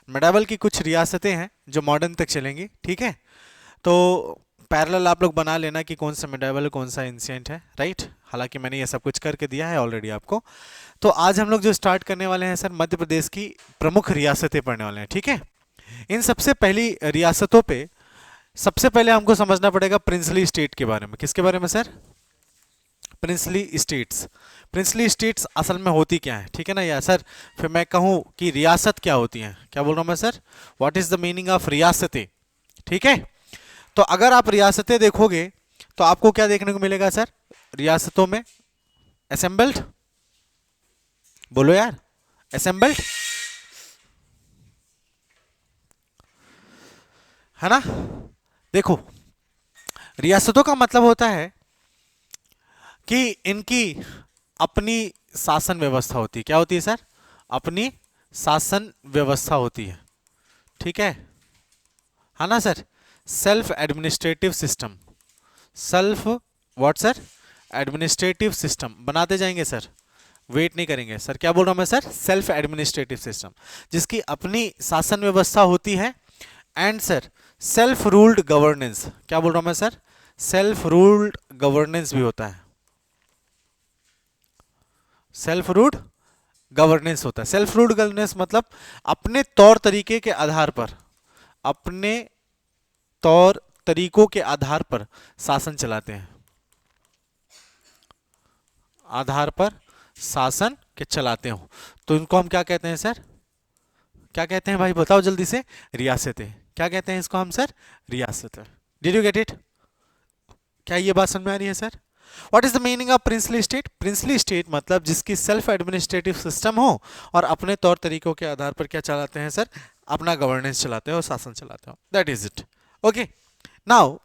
Medieval की कुछ रियासतें हैं जो मॉडर्न तक चलेंगी, ठीक है। तो पैरेलल आप लोग बना लेना कि कौन सा मेडावल कौन सा एंशिएंट है, राइट। हालांकि मैंने ये सब कुछ करके दिया है ऑलरेडी आपको। तो आज हम लोग जो स्टार्ट करने वाले हैं सर, मध्य प्रदेश की प्रमुख रियासतें पढ़ने वाले हैं, ठीक है। इन सबसे पहली रियासतों पे सबसे पहले हमको समझना पड़ेगा प्रिंसली स्टेट के बारे में। किसके बारे में sir? Princely states. Princely states असल में होती क्या है, ठीक है ना। या सर फिर मैं कहूँ कि रियासत क्या होती है, क्या बोल रहा हूँ मैं sir? What is the meaning of रियासतें, ठीक है। तो अगर आप रियासतें देखोगे तो आपको क्या देखने को मिलेगा सर? रियासतों में असेंबल्ड, बोलो यार, असेंबल्ड, है ना। देखो, रियासतों का मतलब होता है कि इनकी अपनी शासन व्यवस्था होती है। क्या होती है सर? अपनी शासन व्यवस्था होती है, ठीक है ना sir. Self administrative system, self what sir? Administrative system बनाते जाएंगे सर, वेट नहीं करेंगे सर। क्या बोल रहा हूं मैं सर? सेल्फ एडमिनिस्ट्रेटिव सिस्टम, जिसकी अपनी शासन व्यवस्था होती है। And sir self ruled governance, क्या बोल रहा हूं मैं सर? सेल्फ रूल्ड गवर्नेंस भी होता है, सेल्फ रूल्ड गवर्नेंस होता है। सेल्फ रूल्ड गवर्नेंस मतलब अपने तौर तरीके के आधार पर, अपने तौर तरीकों के आधार पर शासन चलाते हैं, आधार पर शासन के चलाते हो। तो इनको हम क्या कहते हैं सर? क्या कहते हैं भाई, बताओ जल्दी से? रियासतें। क्या कहते हैं इसको हम सर? रियासतें। Did you get it? क्या ये बात समझ में आ रही है sir? What is the meaning of princely state? Princely state मतलब जिसकी सेल्फ एडमिनिस्ट्रेटिव सिस्टम हो और अपने तौर तरीकों के आधार पर क्या चलाते हैं सर? अपना गवर्नेंस चलाते हो, शासन चलाते हो। That is it, okay. Now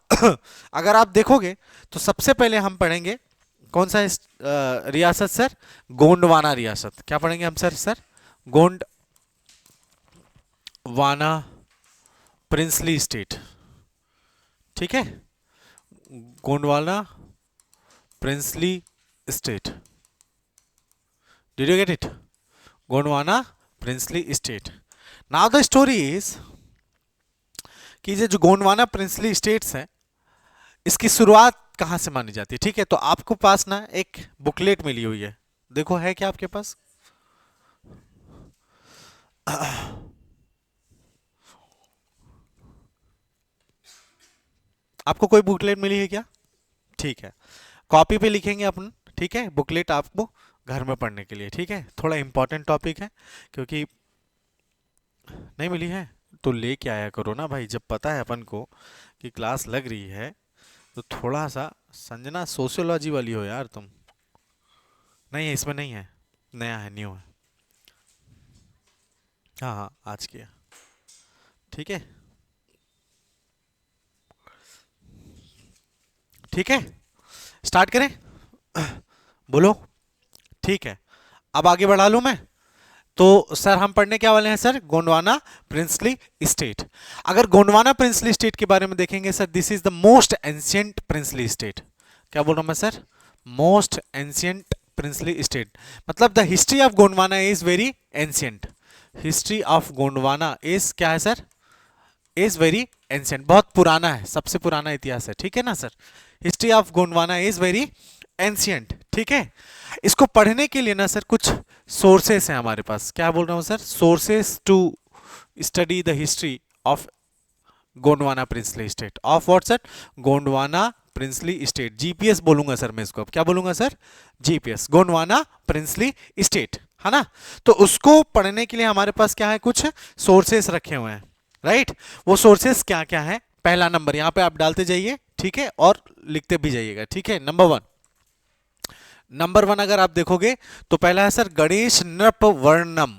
अगर आप देखोगे तो सबसे पहले हम पढ़ेंगे कौन सा रियासत सर? गोंडवाना रियासत। क्या पढ़ेंगे हम सर? गोंडवाना प्रिंसली स्टेट, ठीक है। Gondwana princely state, did you get it? Gondwana princely state. Now the story is कि ये जो गोंडवाना प्रिंसली स्टेट्स हैं, इसकी शुरुआत कहां से मानी जाती है, ठीक है। तो आपको पास ना एक बुकलेट मिली हुई है, देखो है क्या आपके पास? आपको कोई बुकलेट मिली है क्या? ठीक है, कॉपी पे लिखेंगे अपन, ठीक है। बुकलेट आपको घर में पढ़ने के लिए, ठीक है। थोड़ा इंपॉर्टेंट टॉपिक है, क्योंकि नहीं मिली है तो लेके आया करो ना भाई। जब पता है अपन को कि क्लास लग रही है तो थोड़ा सा संजना सोशियोलॉजी वाली हो यार तुम। नहीं है, इसमें नहीं है, नया है, न्यू है। हाँ हाँ, आज किया, ठीक है, ठीक है। स्टार्ट करें? बोलो, ठीक है। अब आगे बढ़ा लूं मैं? तो सर हम पढ़ने क्या वाले हैं सर? Gondwana princely state. अगर गोंडवाना प्रिंसली स्टेट के बारे में देखेंगे sir, this is the most ancient princely state. क्या बोल रहा हूं मैं sir? Most ancient princely state मतलब the history of Gondwana is very ancient. History of Gondwana is क्या है सर? इज वेरी एंशियंट, बहुत पुराना है, सबसे पुराना इतिहास है, ठीक है ना sir. History of Gondwana is very ancient, ठीक है। इसको पढ़ने के लिए ना सर कुछ सोर्सेस हैं हमारे पास। क्या बोल रहा हूं sir? Sources to study the history of Gondwana princely state. Of what sir? Gondwana princely state. GPS बोलूंगा सर मैं इसको। अब क्या बोलूंगा sir? GPS, Gondwana princely state, है ना। तो उसको पढ़ने के लिए हमारे पास क्या है? कुछ सोर्सेस रखे हुए हैं, राइट। वो सोर्सेस क्या क्या है? पहला नंबर यहां पे आप डालते जाइए, ठीक है, और लिखते भी जाइएगा, ठीक है। नंबर वन अगर आप देखोगे तो पहला है सर गणेश नृप वर्णम।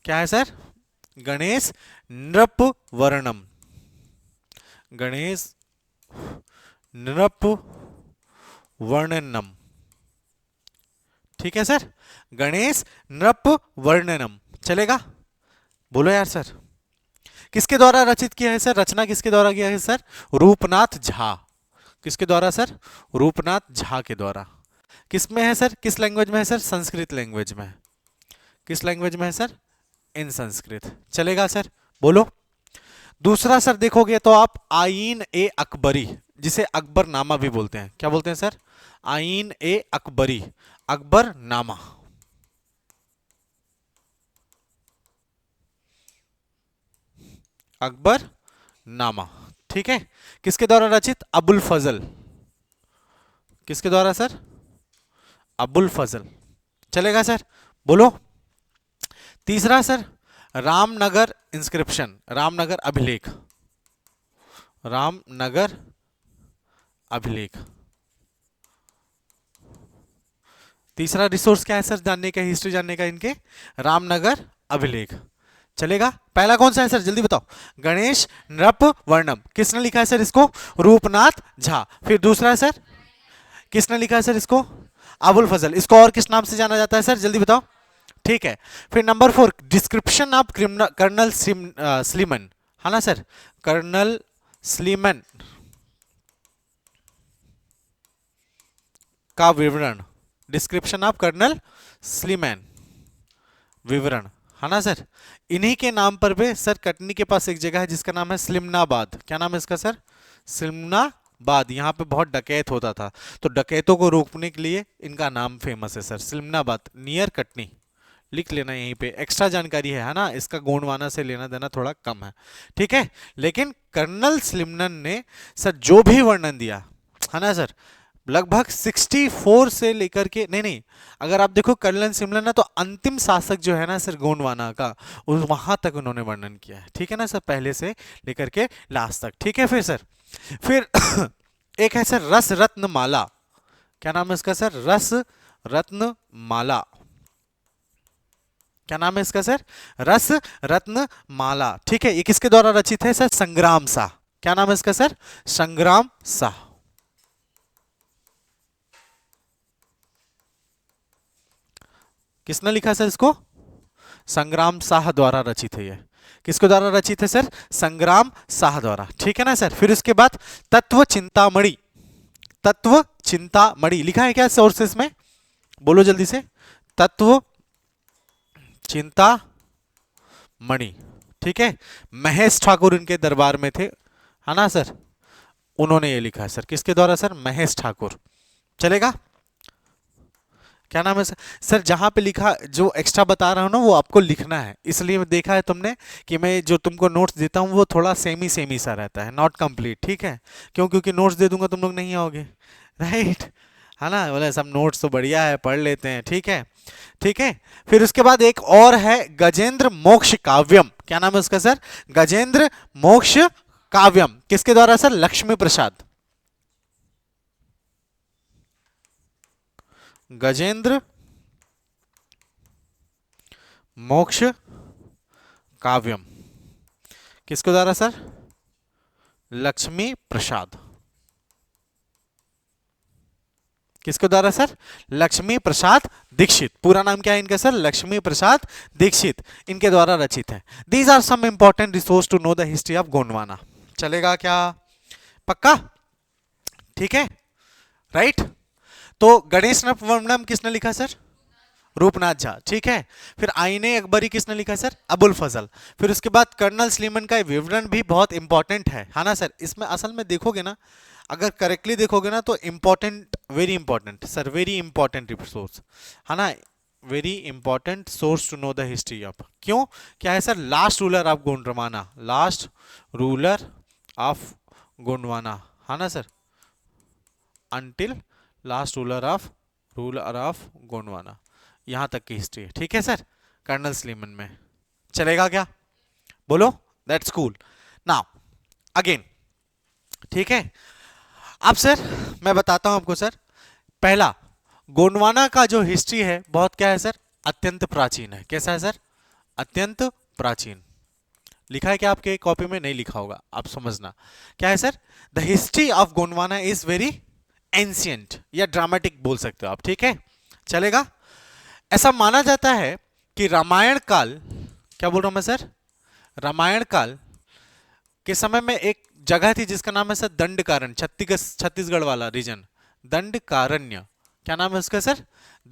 क्या है सर? गणेश नृप वर्णम, गणेश नृप वर्णनम, ठीक है सर। गणेश नृप वर्णनम चलेगा? बोलो यार सर। किसके द्वारा रचित किया है सर? रचना किसके द्वारा किया है सर? रूपनाथ झा। किसके द्वारा सर? रूपनाथ झा के द्वारा। किस में है सर? किस लैंग्वेज में है सर? संस्कृत लैंग्वेज में है। किस लैंग्वेज में है सर? इन संस्कृत। चलेगा सर, बोलो। दूसरा सर देखोगे तो आप आईन ए अकबरी, जिसे अकबरनामा भी बोलते हैं, क्या बोलते हैं सर? आईन ए अकबरी, अकबरनामा। अकबरनामा, ठीक है। किसके द्वारा रचित? अबुल फजल। किसके द्वारा सर? अबुल फजल। चलेगा सर, बोलो। तीसरा सर रामनगर इंस्क्रिप्शन, रामनगर अभिलेख, रामनगर अभिलेख। तीसरा रिसोर्स क्या है सर जानने का, हिस्ट्री जानने का इनके? रामनगर अभिलेख। चलेगा। पहला कौन सा है सर, जल्दी बताओ? गणेश नृप वर्णम, किसने लिखा है सर इसको? रूपनाथ झा। फिर दूसरा है सर, किसने लिखा है सर इसको? अबुल फजल। इसको और किस नाम से जाना जाता है सर, जल्दी बताओ? ठीक है। फिर number 4 description of Colonel Sleeman, है ना सर? कर्नल स्लीमन का विवरण, डिस्क्रिप्शन ऑफ कर्नल स्लीमैन, विवरण, है ना सर? इन्हीं के नाम पर भी सर कटनी के पास एक जगह है जिसका नाम है स्लिमनाबाद। क्या नाम है इसका सर? स्लिमनाबाद। यहाँ पे बहुत डकैत होता था, तो डकैतों को रोकने के लिए इनका नाम फेमस है सर, स्लिमनाबाद, नियर कटनी। लिख लेना यहीं पे, एक्स्ट्रा जानकारी है ना, इसका गोंडवाना से लेना देना थोड़ा कम है, ठीक है। लेकिन कर्नल स्लिमन ने सर जो भी वर्णन दिया, है ना सर, लगभग 64 से लेकर के, नहीं नहीं, अगर आप देखो कर्नल सिमलन ना, तो अंतिम शासक जो है ना सर गोंडवाना का, वहां तक उन्होंने वर्णन किया है, ठीक है ना सर, पहले से लेकर के लास्ट तक, ठीक है। फिर सर, फिर एक है सर रस रत्न माला। क्या नाम है इसका सर? रस रत्न माला। क्या नाम है इसका सर? रस रत्न माला, ठीक है। ये किसके द्वारा रचित है सर? संग्राम शाह। क्या नाम है इसका सर? संग्राम शाह। किसने लिखा सर इसको? संग्राम शाह द्वारा रचित है ये। किसके द्वारा रचित है सर? संग्राम शाह द्वारा, ठीक है ना सर। फिर उसके बाद तत्व चिंतामणि, तत्व चिंतामणि लिखा है क्या सोर्सेस में? बोलो जल्दी से। तत्व चिंतामणि, ठीक है। महेश ठाकुर इनके दरबार में थे, है ना सर, उन्होंने ये लिखा है सर। किसके द्वारा सर? महेश ठाकुर। चलेगा। क्या नाम है सर? सर जहां पे लिखा, जो एक्स्ट्रा बता रहा हूं ना, वो आपको लिखना है, इसलिए देखा है तुमने कि मैं जो तुमको नोट्स देता हूं वो थोड़ा सेमी सेमी सा रहता है, नॉट कंप्लीट, ठीक है। क्यों? क्योंकि नोट्स दे दूंगा तुम लोग नहीं आओगे, राइट, है ना, बोले सब नोट्स तो बढ़िया है, पढ़ लेते हैं, ठीक है, ठीक है। फिर उसके बाद एक और है गजेंद्र मोक्ष काव्यम। क्या नाम है उसका सर? गजेंद्र मोक्ष काव्यम। किसके द्वारा सर? लक्ष्मी प्रसाद। गजेंद्र मोक्ष काव्यम, किसके द्वारा सर? लक्ष्मी प्रसाद। किसके द्वारा सर? लक्ष्मी प्रसाद दीक्षित। पूरा नाम क्या है इनका सर? लक्ष्मी प्रसाद दीक्षित, इनके द्वारा रचित है। These are some important resource to know the history of Gondwana. चलेगा क्या? पक्का? ठीक है, राइट। तो गणेश वर्णम किसने लिखा सर? रूपनाथ झा, ठीक है। फिर आईने अकबरी किसने लिखा सर? अबुल फजल। फिर उसके बाद कर्नल स्लीमन का विवरण भी बहुत इंपॉर्टेंट है ना सर? इसमें असल में देखोगे ना, अगर करेक्टली देखोगे ना, तो important, very important sir, very important resource, है ना, very important source to know the history of. क्यों? क्या है sir? Last ruler of Gondwana, last ruler of Gondwana, है ना sir, until last ruler of Gondwana, यहां तक की हिस्ट्री है, ठीक है सर, कर्नल स्लीमन में। चलेगा क्या? बोलो। That's cool. नाउ अगेन, ठीक है। अब सर मैं बताता हूं आपको सर, पहला गोंडवाना का जो हिस्ट्री है बहुत क्या है सर? अत्यंत प्राचीन है। कैसा है सर? अत्यंत प्राचीन। लिखा है क्या आपके कॉपी में? नहीं लिखा होगा, आप समझना। क्या है sir? The history of Gondwana is very ancient, या ड्रामेटिक बोल सकते हो आप, ठीक है। चलेगा। ऐसा माना जाता है कि रामायण काल, क्या बोल रहा हूं मैं सर? रामायण काल के समय में एक जगह थी जिसका नाम है सर दंडकारण्य, छत्तीसगढ़ वाला रीजन, दंडकारण्य। क्या नाम है उसका सर?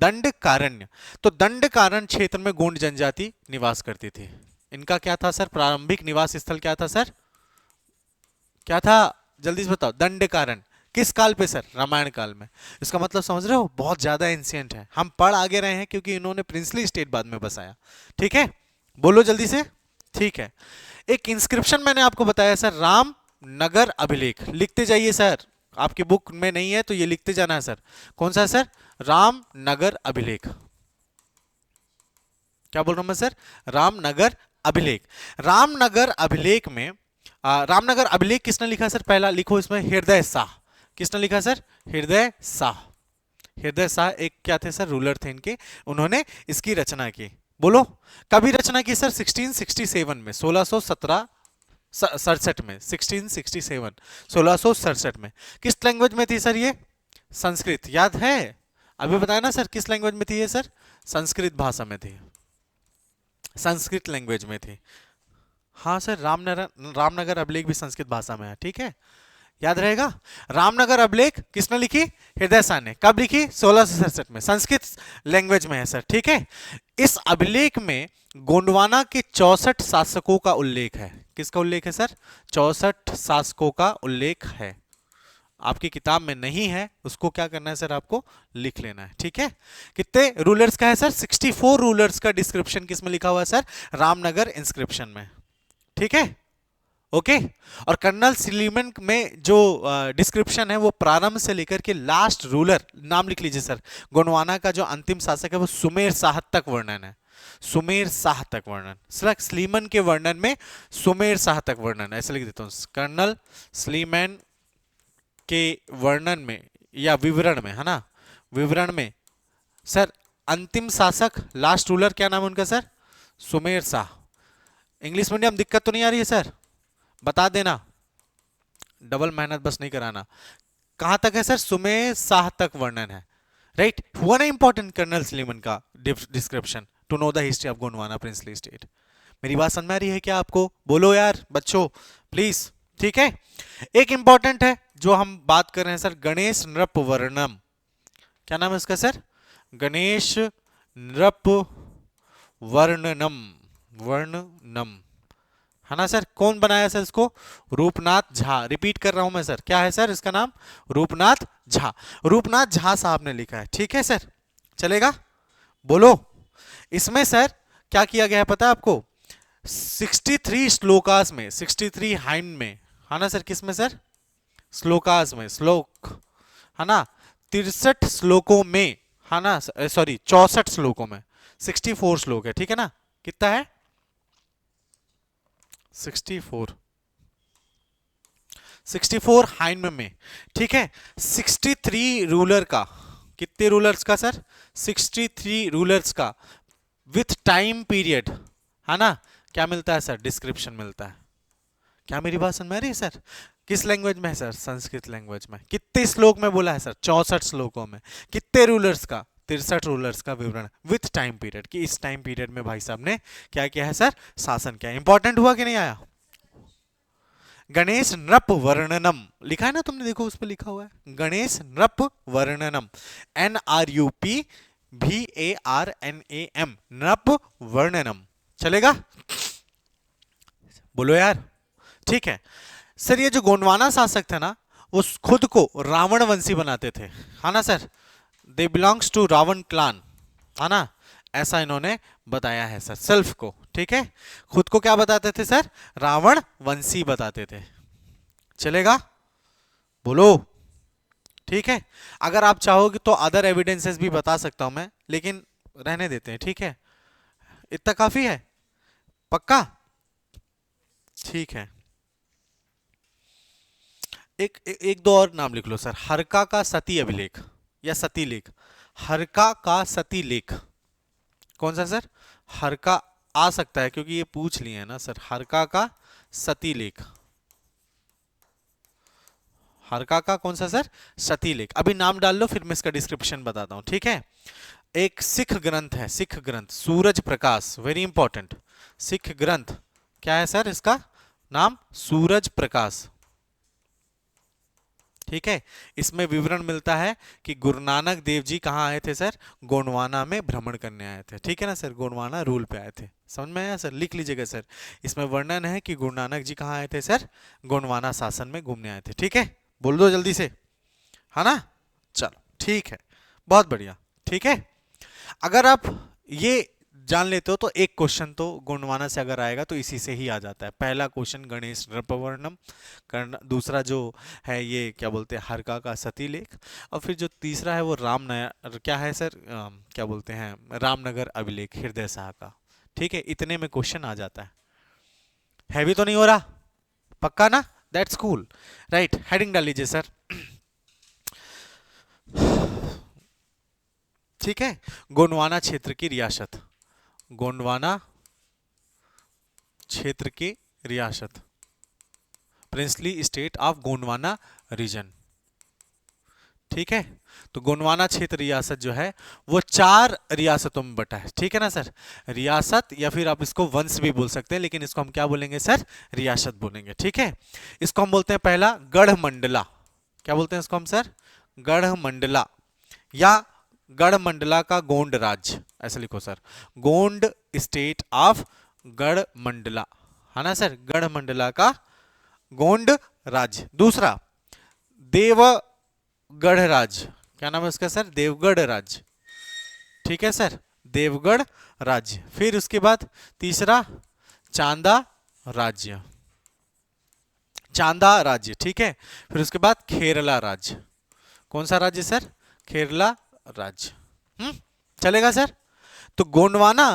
दंडकारण्य। तो दंडकारण्य क्षेत्र में गोंड जनजाति निवास करती थी। इनका क्या था सर? प्रारंभिक निवास स्थल क्या था सर? क्या था? जल्दी से बताओ। दंडकारण्य किस काल पे सर? रामायण काल में। इसका मतलब समझ रहे हो, बहुत ज्यादा एंशियंट है। हम पढ़ आगे रहे हैं क्योंकि इन्होंने प्रिंसली स्टेट बाद में बसाया। ठीक है, बोलो जल्दी से। ठीक है, एक इंस्क्रिप्शन मैंने आपको बताया सर, राम नगर अभिलेख। लिखते जाइए सर, आपकी बुक में नहीं है तो ये लिखते जाना है सर। कौन सा है सर? राम नगर अभिलेख। क्या बोल रहा हूं मैं सर? रामनगर अभिलेख। रामनगर अभिलेख में रामनगर अभिलेख किसने लिखा सर? पहला लिखो इसमें, हृदय शाह। किसने लिखा सर? हृदय शाह। हृदय शाह एक क्या थे सर? रूलर थे इनके। उन्होंने इसकी रचना की। बोलो, कभी रचना की सर? 1667 में, 1667 में, 1667, 1667 में। किस लैंग्वेज में थी सर ये? संस्कृत। याद है? अभी बताया ना सर, किस लैंग्वेज में थी ये सर? संस्कृत भाषा में थी, संस्कृत लैंग्वेज में थी। हाँ सर, रामनगर अभिलेख भी संस्कृत भाषा में है। ठीक है, याद रहेगा। रामनगर अभिलेख किसने लिखी? हृदय शाह ने। कब लिखी? 1667 में, संस्कृत लैंग्वेज में है सर। ठीक है, इस अभिलेख में गोंडवाना के 64 शासकों का उल्लेख है। किसका उल्लेख है सर? 64 शासकों का उल्लेख है। आपकी किताब में नहीं है, उसको क्या करना है सर? आपको लिख लेना है। ठीक है, कितने रूलर्स का है सर? 64 रूलर्स का डिस्क्रिप्शन किस में लिखा हुआ है सर? रामनगर इंस्क्रिप्शन में। ठीक है, ओके। और कर्नल स्लीमन में जो डिस्क्रिप्शन है वो प्रारंभ से लेकर के लास्ट रूलर, नाम लिख लीजिए सर, गोंडवाना का जो अंतिम शासक है वो सुमेर शाह तक वर्णन है। सुमेर शाह तक वर्णन। सर स्लीमन के वर्णन में सुमेर शाह तक वर्णन, ऐसे लिख देता हूं, कर्नल स्लीमन के वर्णन में या विवरण में, है ना, विवरण में सर अंतिम शासक, लास्ट रूलर, क्या नाम है उनका sir? Sumer Shah. English medium दिक्कत तो नहीं आ रही है सर? बता देना, डबल मेहनत बस नहीं कराना। कहां तक है सर? सुमेर शाह तक वर्णन है। राइट, हुआ ना इंपॉर्टेंट कर्नल स्लीमन का description to know the history of Gondwana princely state. मेरी बात समझ में आ रही है क्या आपको? बोलो यार बच्चों प्लीज। ठीक है, एक इंपॉर्टेंट है जो हम बात कर रहे हैं सर, गणेश नृप वर्णम। क्या नाम है इसका सर? गणेश नृप वर्णनम। वर्णनम, है ना सर? कौन बनाया सर इसको? रूपनाथ झा। रिपीट कर रहा हूं मैं सर, क्या है सर इसका नाम? रूपनाथ झा। रूपनाथ झा साहब ने लिखा है। ठीक है सर, चलेगा? बोलो। इसमें सर क्या किया गया है पता है आपको? 63 श्लोकास में, 63 हाइन में, है ना सर? किस में सर? श्लोकास में, श्लोक, है ना, 63 श्लोकों में, है ना, सॉरी 64 श्लोकों में, 64 श्लोक है। ठीक है ना? कितना है? 64, 64 हाइन में। ठीक है, 63 रूलर का, कितने रूलर्स का सर? 63 रूलर्स का विथ टाइम पीरियड, है ना, क्या मिलता है सर? डिस्क्रिप्शन मिलता है। क्या मेरी बात समझ में आ रही है सर? किस लैंग्वेज में है सर? संस्कृत लैंग्वेज में। कितने श्लोक में बोला है सर? 64 श्लोकों में। कितने रूलर्स का? 63 रूलर्स का विवरण विथ टाइम पीरियड, कि इस टाइम पीरियड में भाई साहब ने क्या किया है सर? शासन किया। इंपॉर्टेंट हुआ कि नहीं आया? गणेश नृप वर्णनम लिखा है ना तुमने, देखो उस पर लिखा हुआ है गणेश नृप वर्णनम, NRUPVARNAM, नृप वर्णनम। चलेगा? बोलो यार। ठीक है सर, ये जो गोंडवाना शासक थे ना, वो खुद को रावण वंशी बनाते थे, है ना sir? They belongs to Ravana clan, है ना, ऐसा इन्होंने बताया है सर सेल्फ को। ठीक है, खुद को क्या बताते थे सर? रावण वंशी बताते थे। चलेगा? बोलो। ठीक है, अगर आप चाहोगे तो अदर एविडेंसेस भी बता सकता हूं मैं, लेकिन रहने देते हैं। ठीक है, इतना काफी है? पक्का? ठीक है, एक दो और नाम लिख लो सर। हरका का सती अभिलेख या सती लेख। हरका का सती लेख कौन सा सर? हरका आ सकता है क्योंकि ये पूछ लिए है ना सर। हरका का सती लेख, हरका का कौन सा सर? सती लेख। अभी नाम डाल लो, फिर मैं इसका डिस्क्रिप्शन बताता हूं। ठीक है, एक सिख ग्रंथ है, सिख ग्रंथ, सूरज प्रकाश, वेरी इंपॉर्टेंट। सिख ग्रंथ क्या है सर? इसका नाम सूरज प्रकाश। ठीक है, इसमें विवरण मिलता है कि गुरु नानक देव जी कहाँ आए थे सर, गोंडवाना में भ्रमण करने आए थे। ठीक है ना सर, गोंडवाना रूल पे आए थे। समझ में आया सर, लिख लीजिएगा सर। इसमें वर्णन है कि गुरु नानक जी कहाँ आए थे सर, गोंडवाना शासन में घूमने आए थे। ठीक है, बोल दो जल्दी से, है ना। चलो ठीक है, बहुत बढ़िया। ठीक है, अगर आप ये जान लेते हो तो एक क्वेश्चन तो गोंडवाना से अगर आएगा तो इसी से ही आ जाता है। पहला क्वेश्चन गणेश नृपवर्णम करना, दूसरा जो है ये क्या बोलते हैं हरका का सती लेख, और फिर जो तीसरा है वो राम नया क्या है सर, क्या बोलते हैं रामनगर अभिलेख हृदय शाह का। ठीक है, इतने में क्वेश्चन आ जाता है। हैवी तो नहीं हो रहा, पक्का ना, दैट्स कूल। राइट, हेडिंग डाल लीजिए सर। ठीक है, गोंडवाना क्षेत्र की रियासत, गोंडवाना क्षेत्र की रियासत, princely state of Gondwana region. ठीक है, तो गोंडवाना क्षेत्र रियासत जो है वो 4 रियासतों में बटा है। ठीक है ना सर, रियासत या फिर आप इसको वंश भी बोल सकते हैं, लेकिन इसको हम क्या बोलेंगे सर, रियासत बोलेंगे। ठीक है, इसको हम बोलते हैं पहला गढ़मंडला। क्या बोलते हैं इसको हम सर, गढ़मंडला, या गढ़मंडला का गोंड राज्य, ऐसा लिखो sir, Gond state of Garha Mandla, है ना सर, गढ़मंडला का गोंड राज्य। दूसरा देवगढ़ राज्य, क्या नाम है उसका सर, देवगढ़ राज्य। ठीक है सर, देवगढ़ राज्य। फिर उसके बाद तीसरा चांदा राज्य, चांदा राज्य। ठीक है, फिर उसके बाद केरला राज्य। कौन सा राज्य सर, केरला राज्य। चलेगा सर। तो गोंडवाना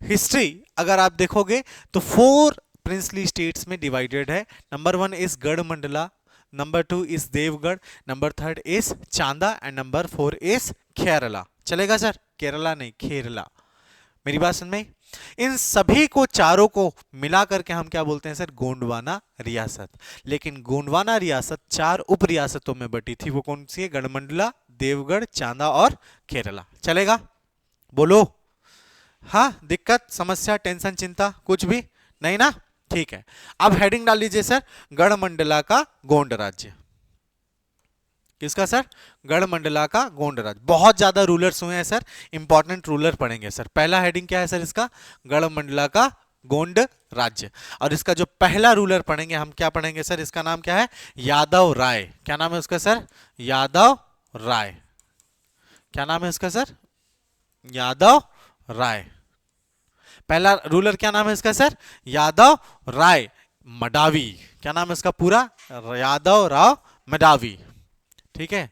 हिस्ट्री अगर आप देखोगे तो 4 प्रिंसली स्टेट्स में डिवाइडेड है। Number 1 is Garhmandla, number 2 is Deogarh, number 3 is Chanda and number 4 is Kerala. चलेगा सर, केरला नहीं केरला, मेरी बात समझ में। इन सभी को चारों को मिला करके हम क्या बोलते हैं सर, गोंडवाना रियासत। लेकिन गोंडवाना रियासत 4 उप रियासतों में बटी थी, वो कौन सी है, गढ़मंडला, देवगढ़, चांदा और केरला। चलेगा, बोलो। हाँ, दिक्कत समस्या टेंशन चिंता कुछ भी नहीं ना, ठीक है। अब हेडिंग डाल लीजिए सर, गढ़मंडला का गोंड राज्य। किसका सर, गढ़मंडला का गोंड राज्य। बहुत ज्यादा रूलर्स हुए हैं सर, इंपॉर्टेंट रूलर पढ़ेंगे सर। पहला हेडिंग क्या है सर इसका, गढ़मंडला का गोंड राज्य। और इसका जो पहला रूलर पढ़ेंगे हम, क्या पढ़ेंगे सर, इसका नाम क्या है, यादव राय। क्या नाम है उसका सर, यादव राय। क्या नाम है इसका सर, यादव राय। पहला रूलर क्या नाम है इसका सर, यादव राय मडावी। क्या नाम है इसका पूरा, यादव राव मडावी। ठीक है,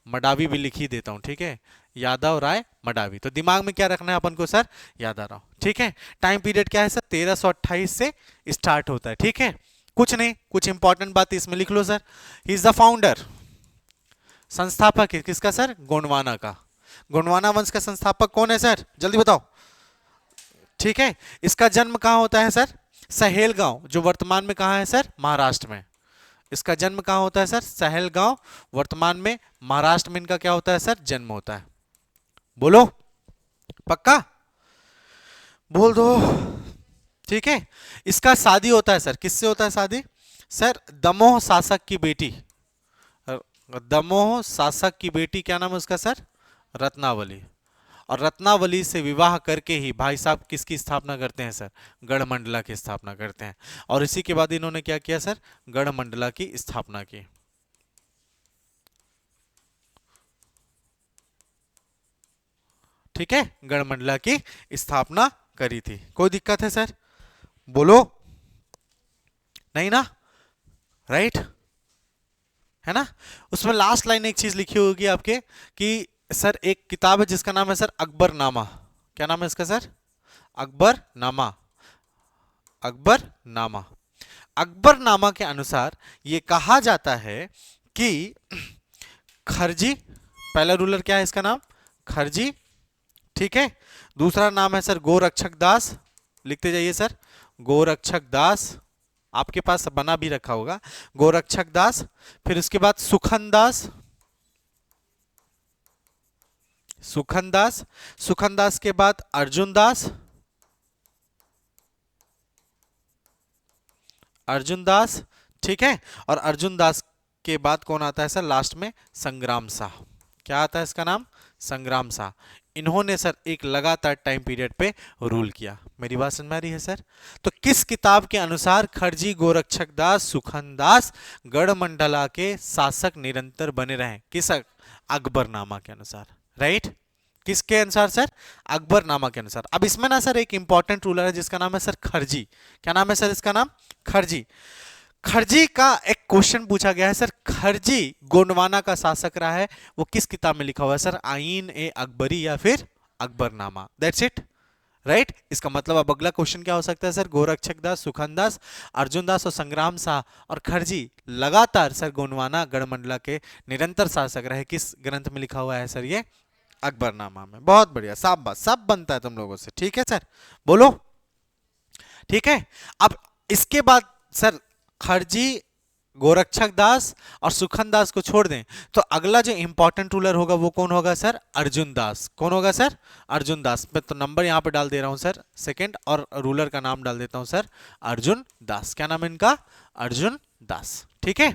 मडावी भी लिख ही देता हूं। ठीक है, यादव राय मडावी। तो दिमाग में क्या रखना है अपन को सर, यादव राव। ठीक है, टाइम पीरियड क्या है सर, 1328 से स्टार्ट होता है। ठीक है, कुछ नहीं, कुछ इंपॉर्टेंट बात इसमें लिख लो sir. He is the founder, संस्थापक है किसका सर, गोंडवाना का। गोंडवाना वंश का संस्थापक कौन है सर, जल्दी बताओ। ठीक है, इसका जन्म कहां होता है सर, सहेल गांव, जो वर्तमान में कहां है सर, महाराष्ट्र में। इसका जन्म कहां होता है सर, सहेल गांव, वर्तमान में महाराष्ट्र में इनका क्या होता है सर, जन्म होता है। बोलो, पक्का बोल दो। ठीक है, इसका शादी होता है सर, किससे होता है शादी सर, दमोह शासक की बेटी, दमोह शासक की बेटी, क्या नाम है उसका सर, रत्नावली। और रत्नावली से विवाह करके ही भाई साहब किसकी स्थापना करते हैं सर, गढ़मंडला की स्थापना करते हैं। और इसी के बाद इन्होंने क्या किया सर, गढ़मंडला की स्थापना की। ठीक है, गढ़मंडला की स्थापना करी थी। कोई दिक्कत है सर, बोलो, नहीं ना, राइट है ना। उसमें लास्ट लाइन एक चीज लिखी होगी आपके कि सर एक किताब है जिसका नाम है सर अकबरनामा। क्या नाम है इसका सर, अकबरनामा। अकबरनामा, अकबरनामा के अनुसार ये कहा जाता है कि खरजी, पहला रूलर क्या है इसका नाम, खरजी। ठीक है, दूसरा नाम है सर गोरक्षक दास, लिखते जाइए सर, गोरक्षक दास, आपके पास बना भी रखा होगा, गोरक्षक दास। फिर उसके बाद सुखन दास, सुखन दास, सुखन दास के बाद अर्जुन दास, अर्जुन दास। ठीक है, और अर्जुन दास के बाद कौन आता है सर लास्ट में? संग्राम शाह। क्या आता है इसका नाम? संग्राम शाह। इन्होंने सर एक लगातार टाइम पीरियड पे रूल किया। मेरी बात समझ में आ रही है सर? तो किस किताब के अनुसार खरजी, गोरक्षक दास, सुखनदास गढ़मंडला के शासक निरंतर बने रहे? किस? अकबरनामा के अनुसार। राइट? किसके अनुसार सर? अकबरनामा के अनुसार। अब इसमें ना सर एक इंपॉर्टेंट रूलर है जिसका नाम है सर खरजी। क्या नाम है सर इसका नाम? खरजी। खरजी का एक क्वेश्चन पूछा गया है सर, खरजी गोंडवाना का शासक रहा है, वो किस किताब में लिखा हुआ है सर? आईन ए अकबरी या फिर अकबरनामा। That's it. राइट? इसका मतलब अब अगला क्वेश्चन क्या हो सकता है सर? गोरक्षक दास, सुखनदास, अर्जुन दास और संग्राम शाह और खरजी लगातार सर गोंडवाना गढ़मंडला के निरंतर शासक रहे, किस ग्रंथ में लिखा हुआ है सर? ये अकबरनामा में। बहुत बढ़िया, शाबाश, सब बनता है तुम लोगों से। ठीक है सर, बोलो। ठीक है, अब इसके बाद सर खरजी, गोरक्षक दास और सुखन दास को छोड़ दें तो अगला जो इंपॉर्टेंट रूलर होगा वो कौन होगा सर? अर्जुन दास। कौन होगा सर? अर्जुन दास। मैं तो नंबर यहां पे डाल दे रहा हूं सर सेकंड, और रूलर का नाम डाल देता हूं सर अर्जुन दास। क्या नाम है इनका? अर्जुन दास। ठीक है,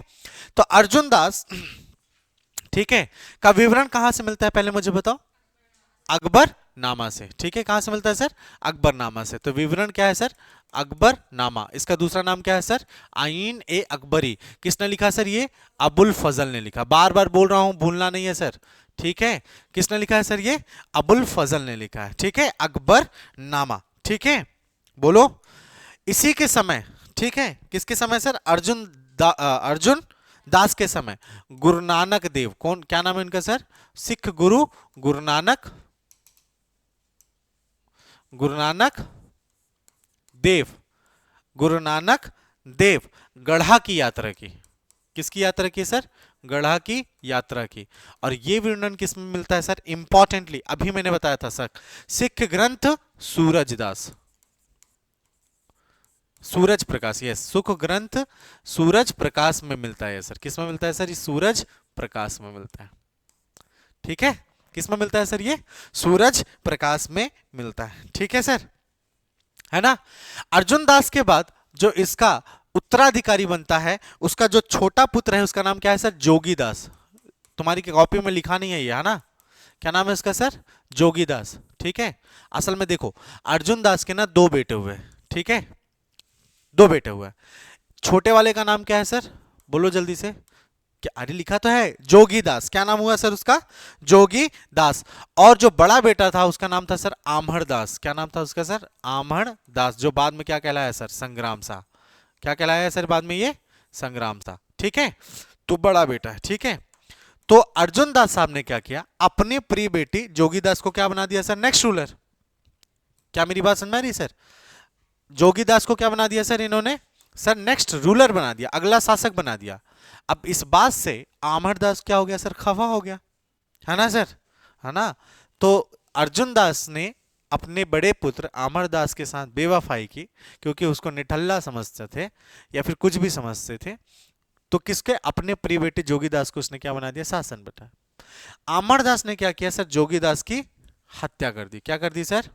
तो अर्जुन दास, ठीक है, का विवरण कहां से मिलता है पहले मुझे बताओ? अकबरनामा से। ठीक है, कहां से मिलता है सर? अकबरनामा से। तो विवरण क्या है सर? अकबरनामा। इसका दूसरा नाम क्या है सर? आईन ए अकबरी। किसने लिखा सर? ये अबुल फजल ने लिखा। बार बार बोल रहा हूं, भूलना नहीं है सर। ठीक है, किसने लिखा है सर? ये अबुल फजल ने लिखा है। ठीक है, अकबरनामा। ठीक है, बोलो। इसी के समय, ठीक है, किसके समय सर? अर्जुन दास के समय गुरु नानक देव, कौन, क्या नाम है इनका सर? सिख गुरु गुरु नानक देव, गुरु नानक देव गढ़ा की यात्रा की। किसकी यात्रा की सर? गढ़ा की यात्रा की। और ये वर्णन किस में मिलता है सर? इंपॉर्टेंटली अभी मैंने बताया था सर, सिख ग्रंथ सूरजदास, सूरज प्रकाश। यस, सुख ग्रंथ सूरज प्रकाश में मिलता है सर। किस में मिलता है सर? ये सूरज प्रकाश में मिलता है। ठीक है, किस में मिलता है सर? ये सूरज प्रकाश में मिलता है। ठीक है सर, है ना? अर्जुन दास के बाद जो इसका उत्तराधिकारी बनता है, उसका जो छोटा पुत्र है उसका नाम क्या है सर? जोगी दास। तुम्हारी कॉपी में लिखा नहीं है ये, है ना? क्या नाम है इसका सर? जोगी दास। ठीक है, असल में देखो अर्जुन दास के ना दो बेटे हुए। ठीक है, दो बेटे हुए। छोटे वाले का नाम क्या है सर? बोलो जल्दी से। क्या? अरे लिखा तो है जोगी दास। क्या नाम हुआ सर उसका? जोगी दास। और जो बड़ा बेटा था उसका नाम था सर आम्हड़ दास। क्या नाम था उसका सर? आम्हड़ दास, जो बाद में क्या कहलाया सर? संग्राम शाह। क्या कहलाया सर बाद में? ये संग्राम शाह। ठीक है, तो बड़ा बेटा है। ठीक है, तो अर्जुन दास साहब ने क्या किया? अपने प्रिय बेटी जोगी दास को क्या बना दिया सर? Next ruler. क्या मेरी बात समझ में आ रही है सर? जोगी दास को क्या बना दिया सर इन्होंने? सर नेक्स्ट रूलर बना दिया, अगला शासक बना दिया। अब इस बात से अमरदास क्या हो गया सर? खफा हो गया, है ना सर? है ना? तो अर्जुन दास ने अपने बड़े पुत्र अमरदास के साथ बेवफाई की, क्योंकि उसको निठल्ला समझते थे या फिर कुछ भी समझते थे। तो किसके? अपने प्रिय बेटे जोगीदास को उसने क्या बना दिया? शासन बेटा। अमरदास ने क्या किया सर? जोगीदास की हत्या कर दी। क्या कर दी सर?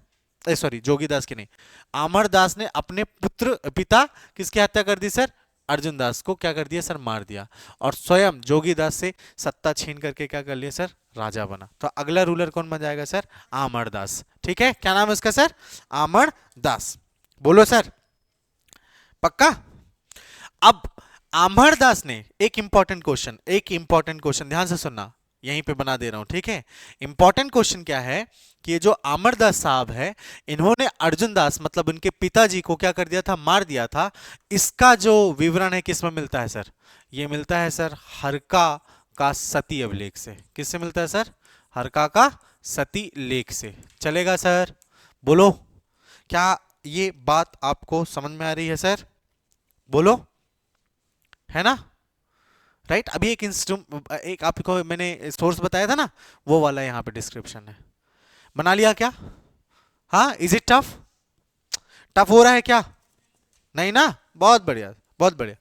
सॉरी, जोगीदास की नहीं, अमरदास ने अपने पिता किसकी हत्या कर दी सर? अर्जुन दास को क्या कर दिया सर? मार दिया। और स्वयं जोगीदास से सत्ता छीन करके क्या कर लिया सर? राजा बना। तो अगला रूलर कौन बन जाएगा सर? अमरदास। ठीक है, क्या नाम है उसका सर? अमरदास। बोलो सर, पक्का? अब अमरदास ने एक इंपॉर्टेंट क्वेश्चन ध्यान से सुनना, यहीं पे बना दे रहा हूं। ठीक है, इंपॉर्टेंट क्वेश्चन क्या है कि ये जो अमरदास साहब है, इन्होंने अर्जुन दास मतलब उनके पिताजी को क्या कर दिया था? मार दिया था। इसका जो विवरण है किस में मिलता है सर? ये मिलता है सर हरका का सती अभिलेख से। किससे मिलता है सर? हरका का सती लेख से। चलेगा सर? बोलो, क्या ये बात आपको समझ में आ रही है सर? बोलो, है ना? राइट? अभी एक आपको मैंने सोर्स बताया था ना, वो वाला यहाँ पे डिस्क्रिप्शन है। बना लिया क्या? हाँ, इज इट टफ? टफ हो रहा है क्या? नहीं ना? बहुत बढ़िया, बहुत बढ़िया।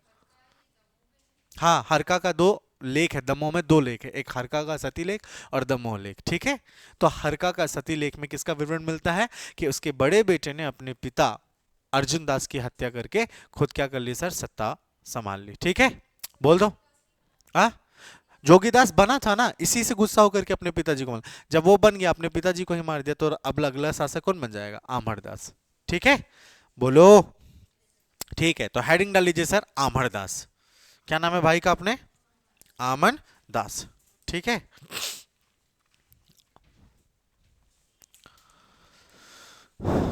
हाँ, हरका का दो लेख है, दमोह में दो लेख है, एक हरका का सती लेख और दमोह लेख। ठीक है, तो हरका का सती लेख में किसका विवरण मिलता है? कि उसके बड़े बेटे ने अपने पिता अर्जुन दास की हत्या करके खुद क्या कर ली सर? सत्ता संभाल ली। ठीक है, बोल दो। हाँ, जोगीदास बना था ना, इसी से गुस्सा होकर के अपने पिताजी को मार, जब वो बन गया अपने पिताजी को ही मार दिया, तो अब अगला शासक कौन बन जाएगा? आमरदास। ठीक है, बोलो। ठीक है, तो हेडिंग डाल लीजिए सर, आमरदास। क्या नाम है भाई का अपने? आमन दास। ठीक है,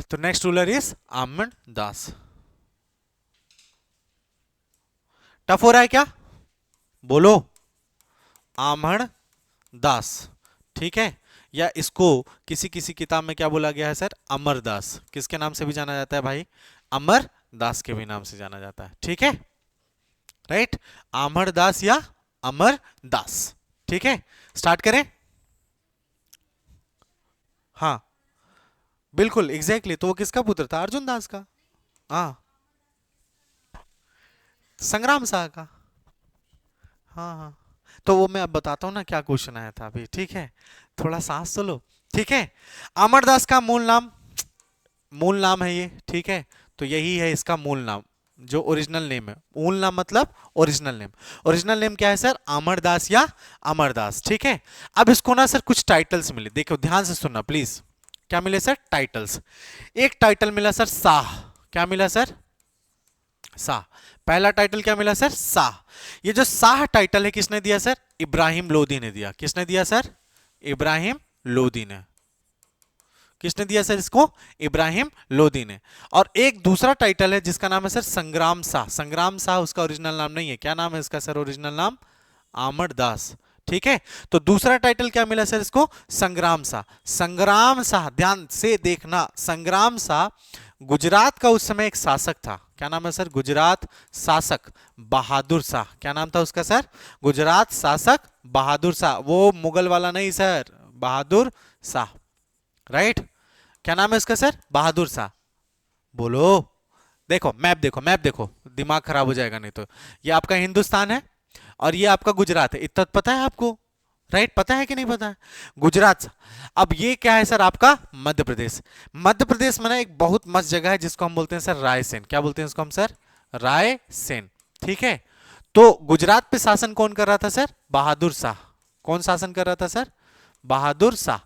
तो next ruler is Aman Das. Tough हो रहा है क्या? बोलो। आमन दास। ठीक है, या इसको किसी किसी किताब में क्या बोला गया है सर? अमरदास। किसके नाम से भी जाना जाता है भाई? अमर दास के भी नाम से जाना जाता है। ठीक है, राइट, अमरदास या अमर दास। ठीक है, स्टार्ट करें। हाँ, बिल्कुल एग्जैक्टली, तो वो किसका पुत्र था? अर्जुन दास का। हाँ, संग्राम शाह का। हाँ हाँ, तो वो मैं अब बताता हूँ ना क्या क्वेश्चन आया था अभी। ठीक है, थोड़ा सांस तो लो। ठीक है, अमरदास का मूल नाम है ये। ठीक है, तो यही है इसका मूल नाम, जो ओरिजिनल नेम है। मूल नाम मतलब ओरिजिनल नेम। ओरिजिनल नेम क्या है सर? अमरदास या अमरदास। ठीक है, अब इसको ना सर कुछ टाइटल्स मिले, देखो ध्यान से सुनना प्लीज। क्या मिले सर? टाइटल्स। एक टाइटल मिला सर शाह। क्या मिला सर? शाह। पहला टाइटल क्या मिला सर? शाह। ये जो शाह टाइटल है किसने दिया सर? इब्राहिम लोदी ने दिया। किसने दिया सर? इब्राहिम लोदी ने। किसने दिया सर इसको? इब्राहिम लोदी ने। और एक दूसरा टाइटल है जिसका नाम है सर संग्राम शाह। संग्राम शाह उसका ओरिजिनल नाम नहीं है। क्या नाम है इसका सर ओरिजिनल नाम? अमरदास। ठीक है, तो दूसरा टाइटल क्या मिला सर इसको? संग्राम शाह। संग्राम शाह, ध्यान से देखना, संग्राम शाह गुजरात का उस समय एक शासक था। क्या नाम है सर? गुजरात शासक बहादुर शाह। क्या नाम था उसका सर? गुजरात शासक बहादुर शाह। वो मुगल वाला नहीं सर, बहादुर शाह। राइट, क्या नाम है उसका सर? बहादुर शाह। बोलो। देखो मैप, देखो मैप, देखो, दिमाग खराब हो जाएगा नहीं तो। ये आपका हिंदुस्तान है और ये आपका गुजरात है, इतना तो पता है आपको? राइट, पता है कि नहीं पता है? गुजरात। अब ये क्या है सर? आपका मध्य प्रदेश। मध्य प्रदेश में ना एक बहुत मस्त जगह है जिसको हम बोलते हैं सर रायसेन। क्या बोलते हैं इसको हम सर? रायसेन। ठीक है, तो गुजरात पे शासन कौन कर रहा था सर? बहादुर शाह। कौन शासन कर रहा था सर? बहादुर शाह।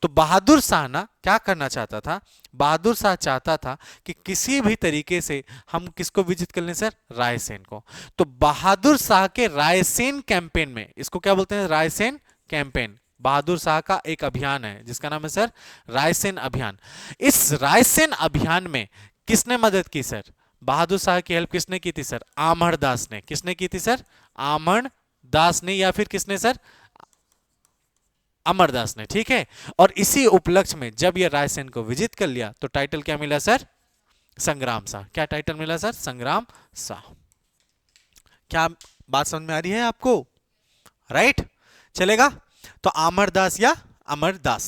तो बहादुर शाह ना क्या करना चाहता था? बहादुर शाह चाहता था कि किसी भी तरीके से हम किसको विजिट कर लें सर? रायसेन को। तो बहादुर शाह के रायसेन कैंपेन में, इसको क्या बोलते हैं? रायसेन कैंपेन। बहादुर शाह का एक अभियान है जिसका नाम है सर रायसेन अभियान। इस रायसेन अभियान में किसने मदद की सर? बहादुर शाह की हेल्प किसने की थी सर? अमरदास ने। किसने की थी सर? अमरदास ने, या फिर किसने सर? अमरदास ने। ठीक है, और इसी उपलक्ष्य में जब ये रायसेन को विजिट कर लिया तो टाइटल क्या मिला सर? संग्राम शाह। क्या टाइटल मिला सर? संग्राम शाह। क्या बात समझ में आ रही है आपको? राइट, चलेगा। तो अमरदास या Amardas.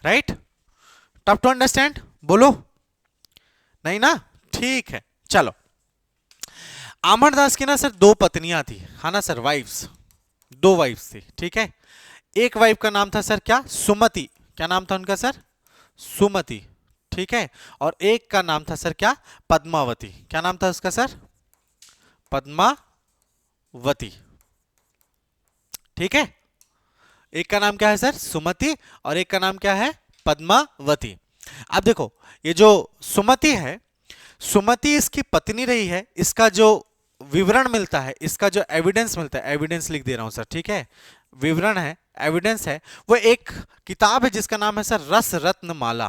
Right, tough to understand? बोलो। नहीं ना? ठीक है, चलो। अमरदास की ना सर दो पत्नियां थी, है ना सर? वाइफ्स, दो वाइफ्स थी। ठीक है, एक वाइफ का नाम था सर क्या? सुमति। क्या नाम था उनका सर? सुमति। ठीक है, और एक का नाम था सर क्या? पद्मावती। क्या नाम था उसका सर? पद्मावती। ठीक है, एक का नाम क्या है सर? सुमति, और एक का नाम क्या है? पद्मावती। अब देखो, ये जो सुमति है, सुमति इसकी पत्नी रही है। इसका जो विवरण मिलता है, इसका जो एविडेंस मिलता है, एविडेंस लिख दे रहा हूं सर, ठीक है, विवरण है, एविडेंस है, वो एक किताब है जिसका नाम है सर रस रत्न माला।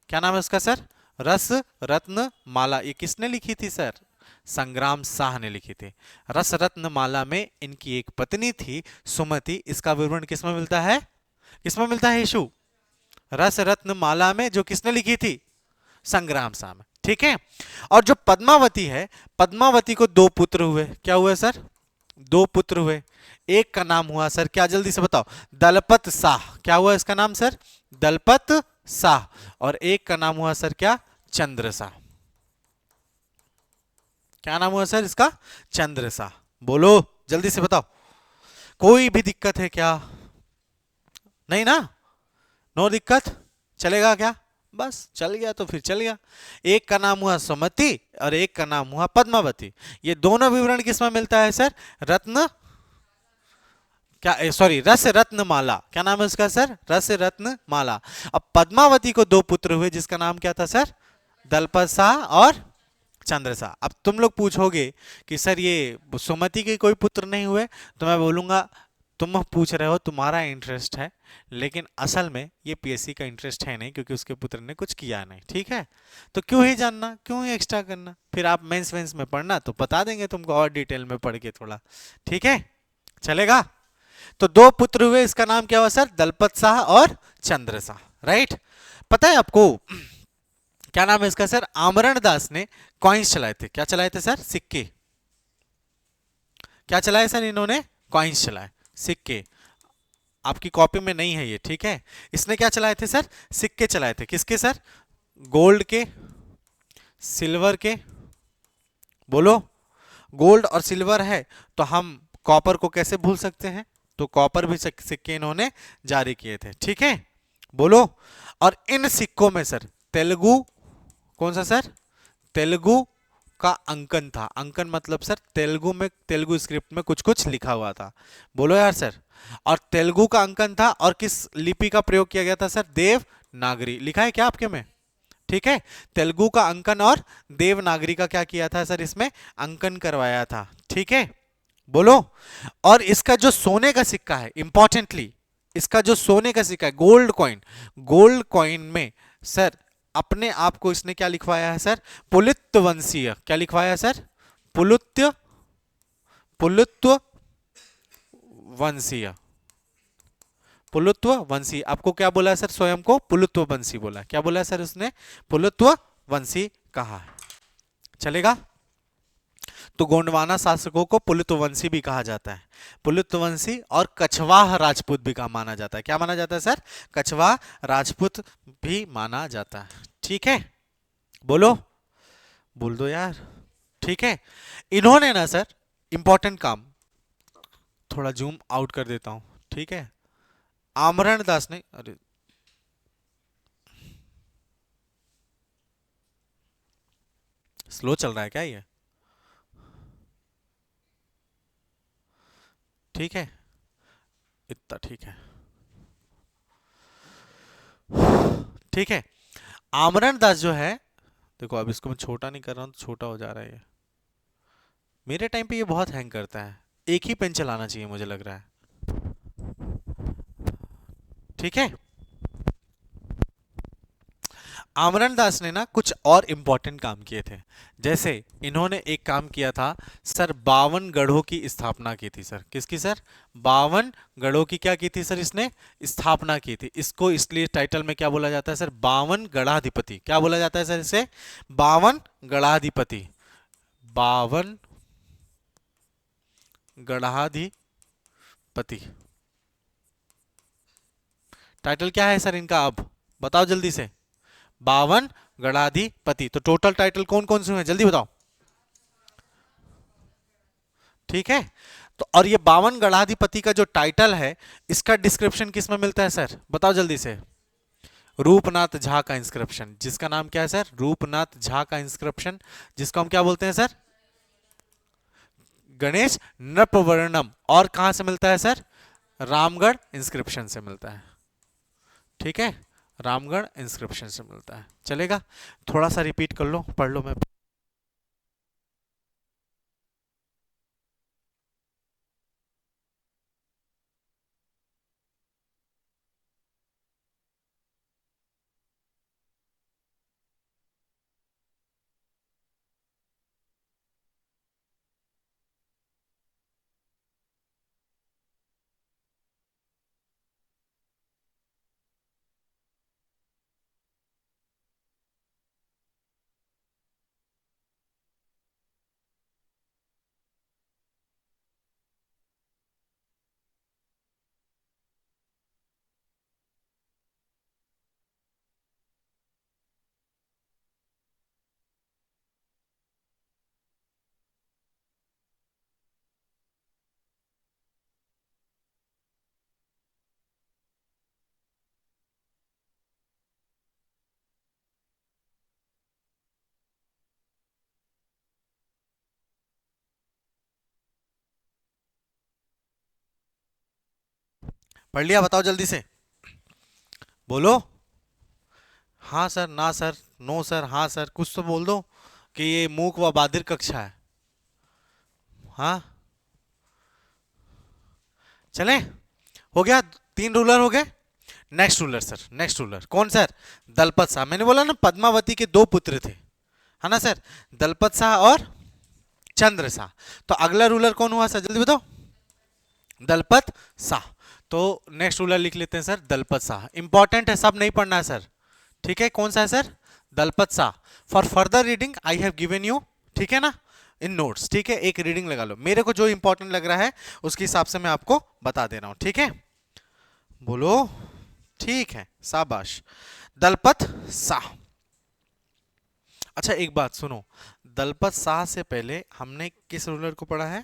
क्या नाम है उसका सर? रस रत्न माला। ये किसने लिखी थी सर? संग्राम शाह ने लिखी थी। रस रत्न माला में इनकी एक पत्नी थी सुमति। इसका विवरण किसमें मिलता है? किसमें मिलता है यशु? रस रत्न माला में, जो किसने लिखी थी? संग्राम शाह में। ठीक है, और जो पद्मावती है, पद्मावती को दो पुत्र हुए। क्या हुए सर? दो पुत्र हुए। एक का नाम हुआ सर क्या? जल्दी से बताओ। दलपत शाह। क्या हुआ इसका नाम सर? दलपत शाह। और एक का नाम हुआ सर क्या? चंद्र शाह। क्या नाम हुआ सर इसका? चंद्र शाह। बोलो जल्दी से बताओ। कोई भी दिक्कत है क्या? नहीं ना? नो दिक्कत, चलेगा क्या? बस चल गया तो फिर चल गया। एक का नाम हुआ सुमति और एक का नाम हुआ पद्मावती। ये दोनों विवरण किसमें मिलता है सर? रत्न, क्या, सॉरी, रस रत्न माला। क्या नाम है उसका सर? रस रत्न माला। अब पद्मावती को दो पुत्र हुए जिसका नाम क्या था सर? दलपत शाह और चंद्रसा। अब तुम लोग पूछोगे कि सर ये सुमति के कोई पुत्र नहीं हुए, तो मैं बोलूंगा तुम पूछ रहे हो, तुम्हारा इंटरेस्ट है, लेकिन असल में ये पीएससी का इंटरेस्ट है नहीं, क्योंकि उसके पुत्र ने कुछ किया नहीं। ठीक है, तो क्यों ही जानना, क्यों ही एक्स्ट्रा करना, फिर आप मेंस वेंस में पढ़ना तो बता देंगे तुमको और डिटेल में पढ़ के थोड़ा। ठीक है, चलेगा। तो दो पुत्र हुए, इसका नाम क्या हुआ सर? दलपत शाह और चंद्र शाह। राइट। पता है आपको क्या नाम है इसका सर? आमरण दास ने कॉइन्स चलाए थे। क्या चलाए थे सर? सिक्के। क्या चलाए सर इन्होंने? कॉइन्स चलाए, सिक्के। आपकी कॉपी में नहीं है ये, ठीक है। इसने क्या चलाए थे सर? सिक्के चलाए थे। किसके सर? गोल्ड के, सिल्वर के। बोलो। गोल्ड और सिल्वर है तो हम कॉपर को कैसे भूल सकते हैं? तो कॉपर भी सिक्के इन्होंने जारी किए थे। ठीक है, बोलो। और इन सिक्कों में सर तेलुगु, कौन सा सर? तेलुगु का अंकन था। अंकन मतलब सर तेलुगु में, तेलुगु स्क्रिप्ट में कुछ कुछ लिखा हुआ था। बोलो यार सर। और तेलुगु का अंकन था, और किस लिपि का प्रयोग किया गया था सर? देवनागरी। लिखा है क्या आपके में? ठीक है, तेलुगु का अंकन और देवनागरी का क्या किया था सर? इसमें अंकन करवाया था। ठीक है, बोलो। और इसका जो सोने का सिक्का है, इंपॉर्टेंटली, इसका जो सोने का सिक्का है, गोल्ड कॉइन, गोल्ड कॉइन में सर अपने आप को इसने क्या लिखवाया है सर? पुलित्य वंशीय। क्या लिखवाया है सर? पुलुत्य, पुलुत्व वंशीय, पुलुत्व वंशी। आपको क्या बोला है सर? स्वयं को पुलुत्व वंशी बोला। क्या बोला है सर उसने? पुलुत्व वंशी कहा है। चलेगा। तो गोंडवाना शासकों को पुलुत्ववंशी भी कहा जाता है। पुलुत्ववंशी और कछवाह राजपूत भी कहा माना जाता है। क्या माना जाता है सर? कछवाह राजपूत भी माना जाता है। ठीक है, बोलो, बोल दो यार। ठीक है, इन्होंने ना सर इंपॉर्टेंट काम, थोड़ा जूम आउट कर देता हूं, ठीक है। आमरण दास ने, अरे स्लो चल रहा है क्या ये? ठीक है, इतना ठीक है। ठीक है, आमरण दास जो है, देखो अब इसको मैं छोटा नहीं कर रहा हूं तो छोटा हो जा रहा है ये। मेरे टाइम पे ये बहुत हैंग करता है। एक ही पेन चलाना चाहिए मुझे लग रहा है। ठीक है, आमरण दास ने ना कुछ और इंपॉर्टेंट काम किए थे। जैसे इन्होंने एक काम किया था सर, 52 गढ़ों की स्थापना की थी सर। किसकी सर? 52 गढ़ों की क्या की थी सर इसने? स्थापना की थी। इसको इसलिए टाइटल में क्या बोला जाता है सर? 52 गढ़ाधिपति। क्या बोला जाता है सर इसे? 52 गढ़ाधिपति। 52 गढ़ाधिपति। टाइटल क्या है सर इनका? अब बताओ जल्दी से। 52 गढ़ाधिपति। तो टोटल टाइटल कौन कौन से हुए जल्दी बताओ। ठीक है, तो और ये 52 गढ़ाधिपति का जो टाइटल है, इसका डिस्क्रिप्शन किस में मिलता है सर? बताओ जल्दी से। रूपनाथ झा का इंस्क्रिप्शन। जिसका नाम क्या है सर? रूपनाथ झा का इंस्क्रिप्शन, जिसको हम क्या बोलते हैं सर? गणेश नृपवर्णम। और कहां से मिलता है सर? रामगढ़ इंस्क्रिप्शन से मिलता है। ठीक है, रामगढ़ इंस्क्रिप्शन से मिलता है। चलेगा, थोड़ा सा रिपीट कर लो, पढ़ लो। मैं पढ़ लिया? बताओ जल्दी से, बोलो। हाँ सर, ना सर, नो सर, हाँ सर, कुछ तो बोल दो कि ये मूक व बाधिर कक्षा है। हाँ, चले, हो गया, 3 रूलर हो गए। Next ruler sir, next ruler कौन सर? दलपत शाह। मैंने बोला ना पद्मावती के 2 पुत्र थे, है ना सर, दलपत शाह और चंद्र शाह। तो अगला रूलर कौन हुआ सर, जल्दी बताओ? दलपत शाह। तो नेक्स्ट रूलर लिख लेते हैं सर, दलपत शाह। इंपॉर्टेंट है, सब नहीं पढ़ना है सर, ठीक है? कौन सा है sir? Dalpat Shah. For further reading I have given you, ठीक है ना, इन नोट्स, ठीक है? एक रीडिंग लगा लो, मेरे को जो इंपॉर्टेंट लग रहा है उसके हिसाब से मैं आपको बता दे रहा हूं, ठीक है? बोलो, ठीक है, शाबाश। दलपत शाह। अच्छा एक बात सुनो, दलपत शाह से पहले हमने किस रूलर को पढ़ा है?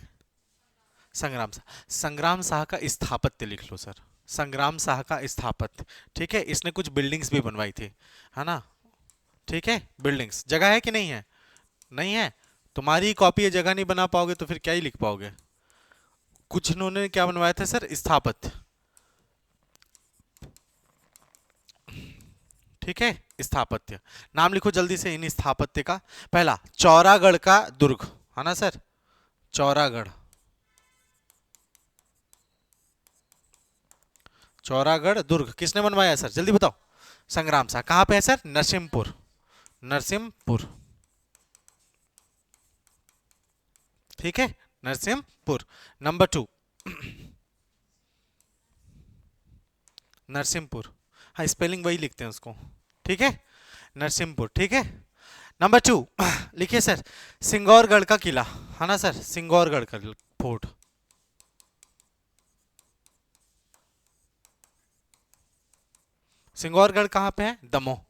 संग्राम शाह। संग्राम शाह का स्थापत्य लिख लो सर, संग्राम शाह का स्थापत्य, ठीक है? इसने कुछ बिल्डिंग्स भी बनवाई थी, है ना, ठीक है? बिल्डिंग्स, जगह है कि नहीं है? नहीं है? तुम्हारी कॉपी ये जगह नहीं बना पाओगे तो फिर क्या ही लिख पाओगे? कुछ इन्होंने क्या बनवाया था सर? स्थापत्य, ठीक है? स्थापत्य। नाम लिखो जल्दी से इन स्थापत्य का। पहला, चौरागढ़ का दुर्ग, है ना सर, चौरागढ़। चौरागढ़ दुर्ग किसने बनवाया सर, जल्दी बताओ? संग्राम शाह। कहां पे है सर? नरसिंहपुर, नरसिंहपुर, ठीक है, नरसिंहपुर। नंबर 2, नरसिंहपुर, हाँ स्पेलिंग वही लिखते हैं उसको, ठीक है, नरसिंहपुर, ठीक है। नंबर 2 लिखिए सर, सिंगौरगढ़ का किला, है ना सर, सिंगौरगढ़ का फोर्ट। सिंगौरगढ़ कहाँ पे है? दमोह।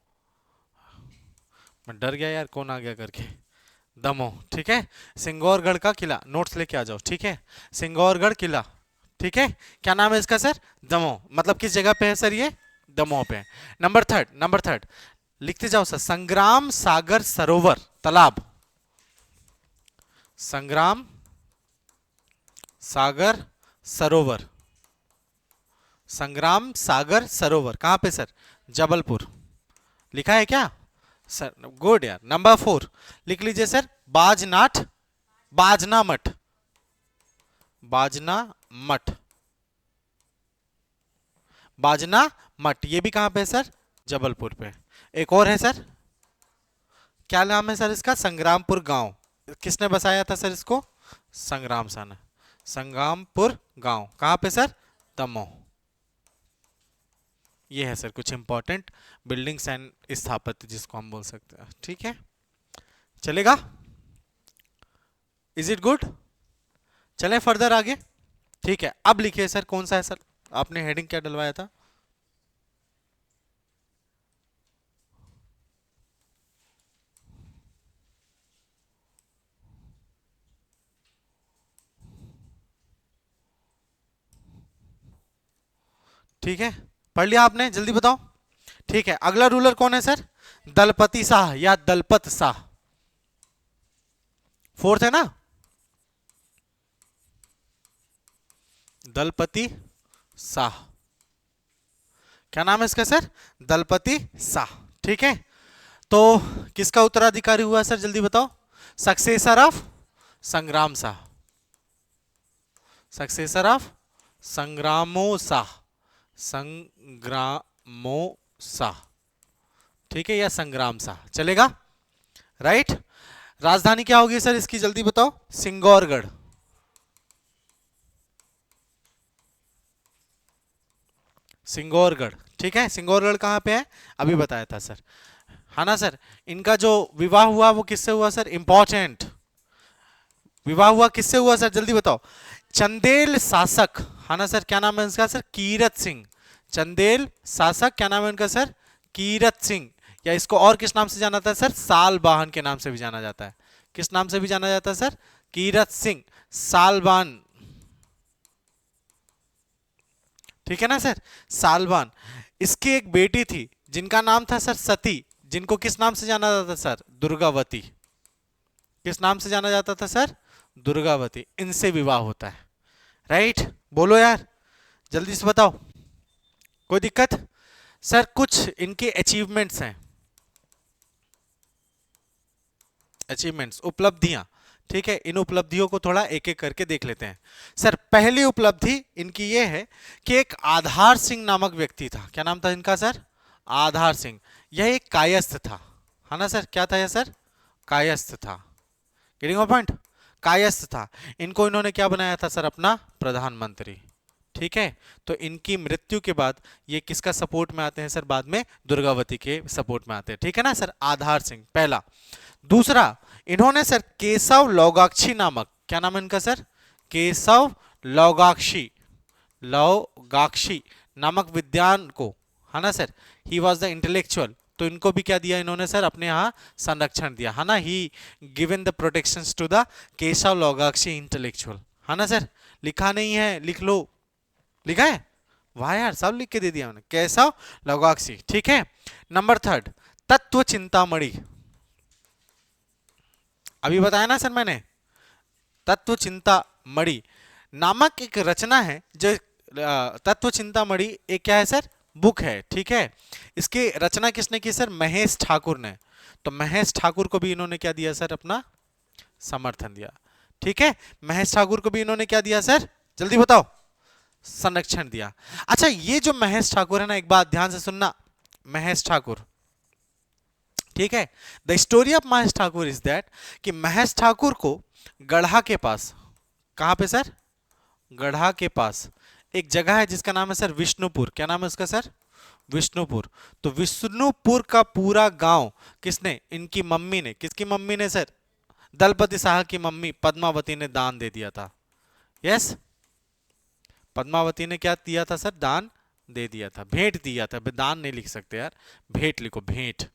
मैं डर गया यार, कौन आ गया करके। दमोह, ठीक है। सिंगौरगढ़ का किला, नोट्स लेके आ जाओ, ठीक है? सिंगौरगढ़ किला, ठीक है। क्या नाम है इसका सर? दमोह। मतलब किस जगह पे है सर ये? दमोह पे है। नंबर थर्ड लिखते जाओ सर, संग्राम सागर सरोवर तालाब, संग्राम सागर सरोवर, संग्राम सागर सरोवर कहां पे सर? जबलपुर। लिखा है क्या सर? गुड यार। नंबर 4 लिख लीजिए सर, बाजनाथ, बाजना मठ, बाजना मठ, बाजना मठ, ये भी कहां पे है सर? जबलपुर पे। एक और है सर, क्या नाम है सर इसका? संग्रामपुर गांव। किसने बसाया था सर इसको? संग्राम शाह ने। संग्रामपुर गांव कहां पे सर? दमोह। ये है सर कुछ इंपॉर्टेंट बिल्डिंग्स एंड स्थापत्य जिसको हम बोल सकते हैं, ठीक है? चलेगा? Is it good? चलें फर्दर आगे, ठीक है? अब लिखिए सर, कौन सा है सर? आपने हेडिंग क्या डलवाया था? ठीक है, पढ़ लिया आपने? जल्दी बताओ। ठीक है, अगला रूलर कौन है सर? दलपति शाह या दलपत शाह, फोर्थ है ना, दलपति शाह। क्या नाम है इसका सर? दलपति शाह, ठीक है। तो किसका उत्तराधिकारी हुआ सर, जल्दी बताओ? सक्सेसर ऑफ संग्राम शाह, सक्सेसर ऑफ संग्रामो शाह, संग्रामो शाह, ठीक है, या संग्राम शाह चलेगा, राइट? राजधानी क्या होगी सर इसकी, जल्दी बताओ? सिंगौरगढ़, सिंगौरगढ़, ठीक है। सिंगौरगढ़ कहाँ पे है? अभी बताया था सर, है ना सर? इनका जो विवाह हुआ वो किससे हुआ सर? इंपॉर्टेंट, विवाह हुआ किससे हुआ सर, जल्दी बताओ? चंदेल शासक, है ना सर, क्या नाम है इसका सर? कीरत सिंह। चंदेल शासक, क्या नाम है उनका सर? कीरत सिंह, या इसको और किस नाम से जाना जाता है सर? सालबाहन के नाम से भी जाना जाता है। किस नाम से भी जाना जाता है सर? कीरत सिंह सालबान, ठीक है ना सर, सालबान। इसकी एक बेटी थी जिनका नाम था सर सती, जिनको किस नाम से जाना जाता था सर? दुर्गावती। किस नाम से जाना जाता था सर? दुर्गावती। इनसे विवाह होता है, राइट? बोलो यार, जल्दी से बताओ। कोई दिक्कत? सर कुछ इनके अचीवमेंट्स हैं, अचीवमेंट्स, उपलब्धियां। ठीक है, इन उपलब्धियों को थोड़ा एक एक करके देख लेते हैं। सर पहली उपलब्धि इनकी ये है कि एक आधार सिंह नामक व्यक्ति था। क्या नाम था इनका सर? आधार सिंह। यह एक कायस्थ था, है ना सर? क्या था यह सर? कायस्थ था। Getting point? कायस्थ था। इनको इन्होंने क्या बनाया था सर? अपना प्रधानमंत्री। ठीक है, तो इनकी मृत्यु के बाद ये किसका सपोर्ट में आते हैं सर? बाद में दुर्गावती के सपोर्ट में आते हैं। ठीक है ना सर? आधार सिंह पहला। दूसरा, इन्होंने सर केशव लौगाक्षी नामक, क्या नाम है इनका सर? केशव लौगाक्षी, लौगाक्षी नामक विद्वान को, है ना sir? He was the intellectual. तो इनको भी क्या दिया इन्होंने सर? अपने यहाँ संरक्षण दिया, है ना? He given the protection to the Keshav Laugakshi intellectual, है ना सर? लिखा नहीं है, लिख लो। लिखा है? वाह यार, सब लिख के दे दिया मैंने। केशव लौगाक्षी। ठीक है। नंबर थर्ड, तत्व चिंतामणि। अभी बताया ना सर मैंने, तत्व चिंतामणि नामक एक रचना है जो तत्व चिंतामणि एक क्या है सर? बुक है। ठीक है, इसकी रचना किसने की सर? महेश ठाकुर ने। तो महेश ठाकुर को भी इन्होंने क्या दिया सर? अपना समर्थन दिया। ठीक है, महेश ठाकुर को भी इन्होंने क्या दिया सर? जल्दी बताओ। संरक्षण दिया। अच्छा, ये जो महेश ठाकुर है ना, एक बात ध्यान से सुनना, महेश ठाकुर, ठीक है, the story of Mahesh Thakur is that कि महेश ठाकुर को गढ़ा के पास, कहां पे सर? गढ़ा के पास एक जगह है जिसका नाम है सर विष्णुपुर। क्या नाम है उसका सर? विष्णुपुर। तो विष्णुपुर का पूरा गांव किसने? इनकी मम्मी ने। किसकी मम्मी ने सर? दलपति शाह की मम्मी पद्मावती ने दान दे दिया था। यस, पद्मावती ने क्या दिया था सर? दान दे दिया था, भेंट दिया था। दान नहीं लिख सकते यार, भेंट लिखो, भेंट।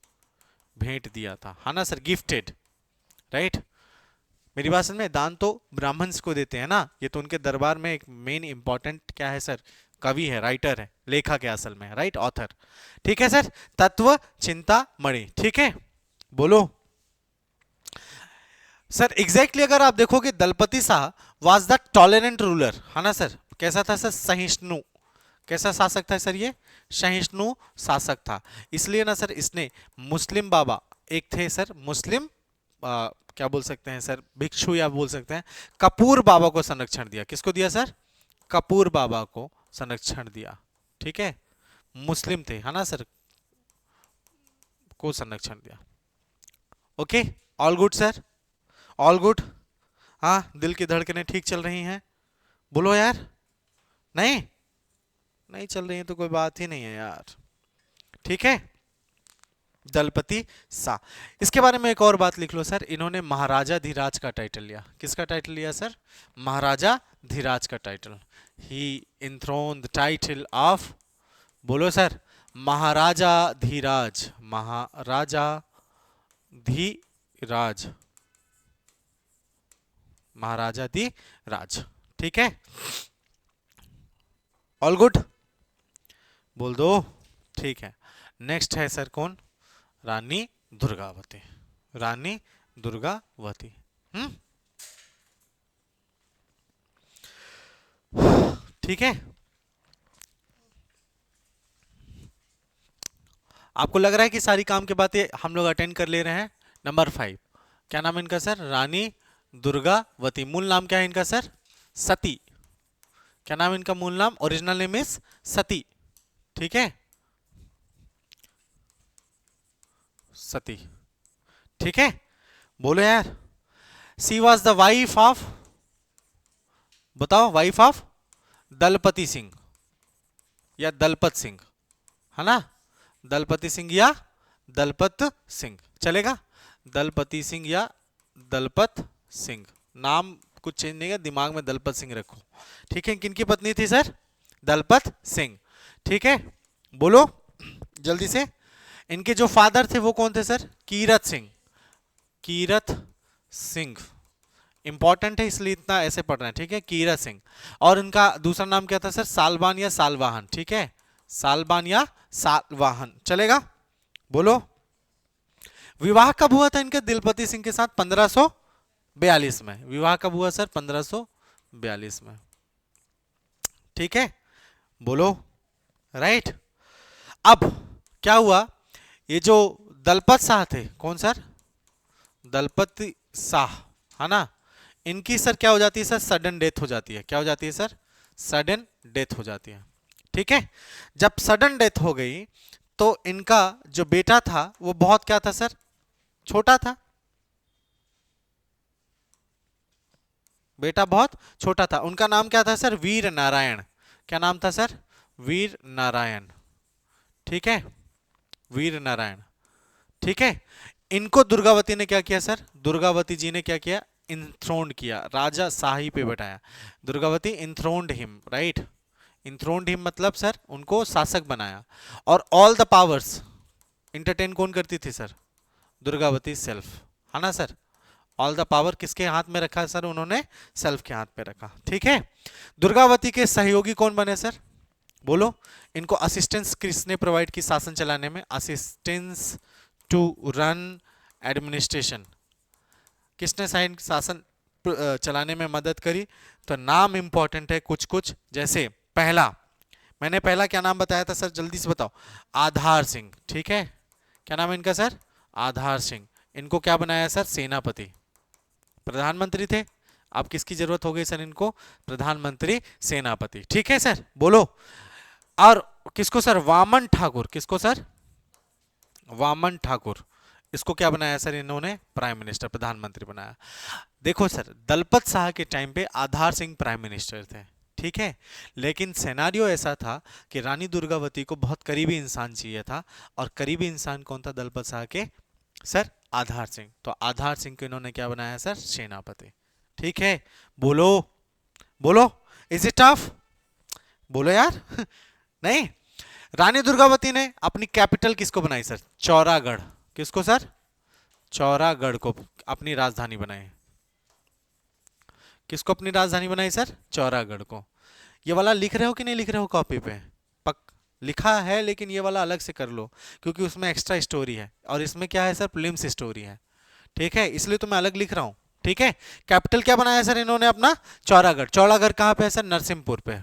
भेंट दिया था, है ना सर? Gifted, right? मेरी बात समझ में? दान तो ब्राह्मण्स को देते हैं ना, ये तो उनके दरबार में एक मेन इंपॉर्टेंट क्या है सर? कवि है, राइटर है, लेखक है असल में, राइट? ऑथर। ठीक है सर, तत्व चिंतामणि। ठीक है, बोलो सर। एग्जैक्टली अगर आप देखोगे, Dalpati Shah was the tolerant ruler, है ना सर? कैसा था सर? सहिष्णु। कैसा शासक था सर? ये सहिष्णु शासक था। इसलिए ना सर इसने मुस्लिम बाबा एक थे सर, मुस्लिम क्या बोल सकते हैं सर? भिक्षु या बोल सकते हैं कपूर बाबा को संरक्षण दिया। किसको दिया सर? कपूर बाबा को संरक्षण दिया। ठीक है, मुस्लिम थे, है ना सर? को संरक्षण दिया। Okay, all good sir? All good? हाँ, दिल की धड़कनें ठीक चल रही हैं? बोलो यार। नहीं नहीं चल रही है तो कोई बात ही नहीं है यार। ठीक है, दलपति शाह। इसके बारे में एक और बात लिख लो सर, इन्होंने महाराजा धीराज का टाइटल लिया। किसका टाइटल लिया सर? महाराजा धीराज का title. He enthrone the title of, बोलो सर, महाराजा धीराज। महाराजा धीराज, महाराजा धीराज। ठीक है, ऑल गुड? बोल दो। ठीक है, नेक्स्ट है सर कौन? रानी दुर्गावती। रानी दुर्गावती। ठीक है, आपको लग रहा है कि सारी काम की बातें हम लोग अटेंड कर ले रहे हैं। नंबर 5, क्या नाम है इनका सर? रानी दुर्गावती। मूल नाम क्या है इनका सर? सती। क्या नाम है इनका? मूल नाम, ओरिजिनल नेम इज सती। ठीक है, सती। ठीक है, बोलो यार। सी वॉज द वाइफ ऑफ, बताओ, वाइफ ऑफ दलपति सिंह या दलपत सिंह, है ना? दलपति सिंह या दलपत सिंह चलेगा? दलपति सिंह या दलपत सिंह, नाम कुछ चेंज नहीं है, दिमाग में दलपत सिंह रखो। ठीक है, किनकी पत्नी थी सर? दलपत सिंह। ठीक है, बोलो जल्दी से। इनके जो फादर थे वो कौन थे सर? कीरत सिंह। कीरत सिंह इंपॉर्टेंट है इसलिए इतना ऐसे पढ़ रहे हैं। ठीक है, कीरत सिंह। और इनका दूसरा नाम क्या था सर? सालबान या सालवाहन। ठीक है, सालबान या सालवाहन चलेगा? बोलो। विवाह कब हुआ था इनके दलपति सिंह के साथ? 1542 में। विवाह कब हुआ सर? 1542 में। ठीक है, बोलो। राइट, अब क्या हुआ, ये जो दलपत शाह थे, कौन सर, दलपत शाह, है ना, इनकी सर क्या हो जाती है सर, सडन डेथ हो जाती है। क्या हो जाती है सर, सडन डेथ हो जाती है। ठीक है, जब सडन डेथ हो गई तो इनका जो बेटा था वो बहुत क्या था सर, छोटा था, बेटा बहुत छोटा था। उनका नाम क्या था सर, वीर नारायण। क्या नाम था सर, वीर नारायण। ठीक है, वीर नारायण। ठीक है, इनको दुर्गावती ने क्या किया सर, दुर्गावती जी ने क्या किया, इंथ्रोन्ड किया, राजा शाही पे बैठाया। दुर्गावती इंथ्रोन्ड हिम, राइट, इंथ्रोन्ड हिम मतलब सर उनको शासक बनाया। और ऑल द पावर्स इंटरटेन कौन करती थी सर, दुर्गावती सेल्फ, है ना सर। ऑल द पावर किसके हाथ में रखा सर, उन्होंने सेल्फ के हाथ पे रखा। ठीक है, दुर्गावती के सहयोगी कौन बने सर, बोलो। इनको असिस्टेंस किसने प्रोवाइड की शासन चलाने में, असिस्टेंस टू रन एडमिनिस्ट्रेशन, किसने शासन चलाने में मदद करी। तो नाम इंपॉर्टेंट है कुछ कुछ, जैसे पहला, मैंने पहला क्या नाम बताया था सर, जल्दी से बताओ, आधार सिंह। ठीक है, क्या नाम है इनका सर, आधार सिंह। इनको क्या बनाया सर, सेनापति, प्रधानमंत्री थे, अब किसकी जरूरत हो गई सर इनको, प्रधानमंत्री सेनापति। ठीक है सर, बोलो। और किसको सर, वामन ठाकुर, किसको सर, वामन ठाकुर, इसको क्या बनाया सर इन्होंने, प्राइम मिनिस्टर, प्रधानमंत्री बनाया। देखो सर, दलपत शाह के टाइम पे आधार सिंह प्राइम मिनिस्टर थे, ठीक है, लेकिन सिनेरियो ऐसा था कि रानी दुर्गावती को बहुत करीबी इंसान चाहिए था, और करीबी इंसान कौन था दलपत शाह के, सर आधार सिंह। तो आधार सिंह को इन्होंने क्या बनाया सर, सेनापति। ठीक है, बोलो, बोलो, इज इट टफ, बोलो यार नहीं। रानी दुर्गावती ने अपनी कैपिटल किसको बनाई सर, चौरागढ़, किसको सर, चौरागढ़ को अपनी राजधानी बनाई। किसको अपनी राजधानी बनाई सर, चौरागढ़ को। ये वाला लिख रहे हो कि नहीं लिख रहे हो कॉपी पे, पक लिखा है, लेकिन ये वाला अलग से कर लो, क्योंकि उसमें एक्स्ट्रा स्टोरी है, और इसमें क्या है सर, प्रीलिम्स स्टोरी है। ठीक है, इसलिए तो मैं अलग लिख रहा हूं। ठीक है, कैपिटल क्या बनाया सर इन्होंने अपना, चौरागढ़। चौरागढ़ कहां पे है सर, नरसिंहपुर पे।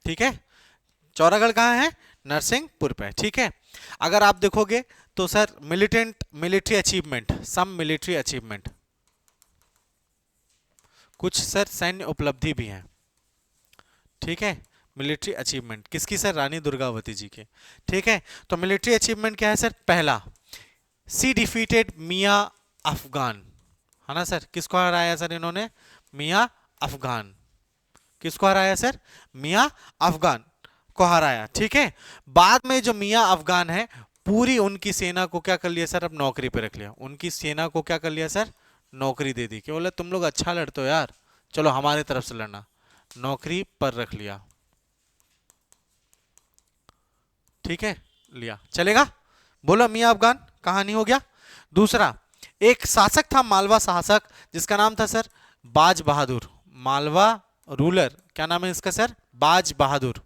ठीक है, चौरागढ़ कहां है, नरसिंहपुर पे। ठीक है, अगर आप देखोगे तो सर मिलिटेंट, मिलिट्री अचीवमेंट, सम मिलिट्री अचीवमेंट, कुछ सर सैन्य उपलब्धि भी है। ठीक है, मिलिट्री अचीवमेंट किसकी सर, रानी दुर्गावती जी के। ठीक है, तो मिलिट्री अचीवमेंट क्या है सर, पहला, सी डिफीटेड मियां अफगान, है ना सर, किसको हराया सर इन्होंने, मियां अफगान, किसको हराया सर, मियां अफगान को हराया। ठीक है, बाद में जो मियां अफगान है, पूरी उनकी सेना को क्या कर लिया सर, अब नौकरी पे रख लिया, उनकी सेना को क्या कर लिया सर, नौकरी दे दी, कि बोले तुम लोग अच्छा लड़ते हो यार, चलो हमारे तरफ से लड़ना, नौकरी पर रख लिया। ठीक है, लिया, चलेगा, बोलो मियां अफगान, कहानी हो गया। दूसरा, एक शासक था, मालवा शासक, जिसका नाम था सर बाज बहादुर, मालवा रूलर, क्या नाम है इसका सर, बाज बहादुर।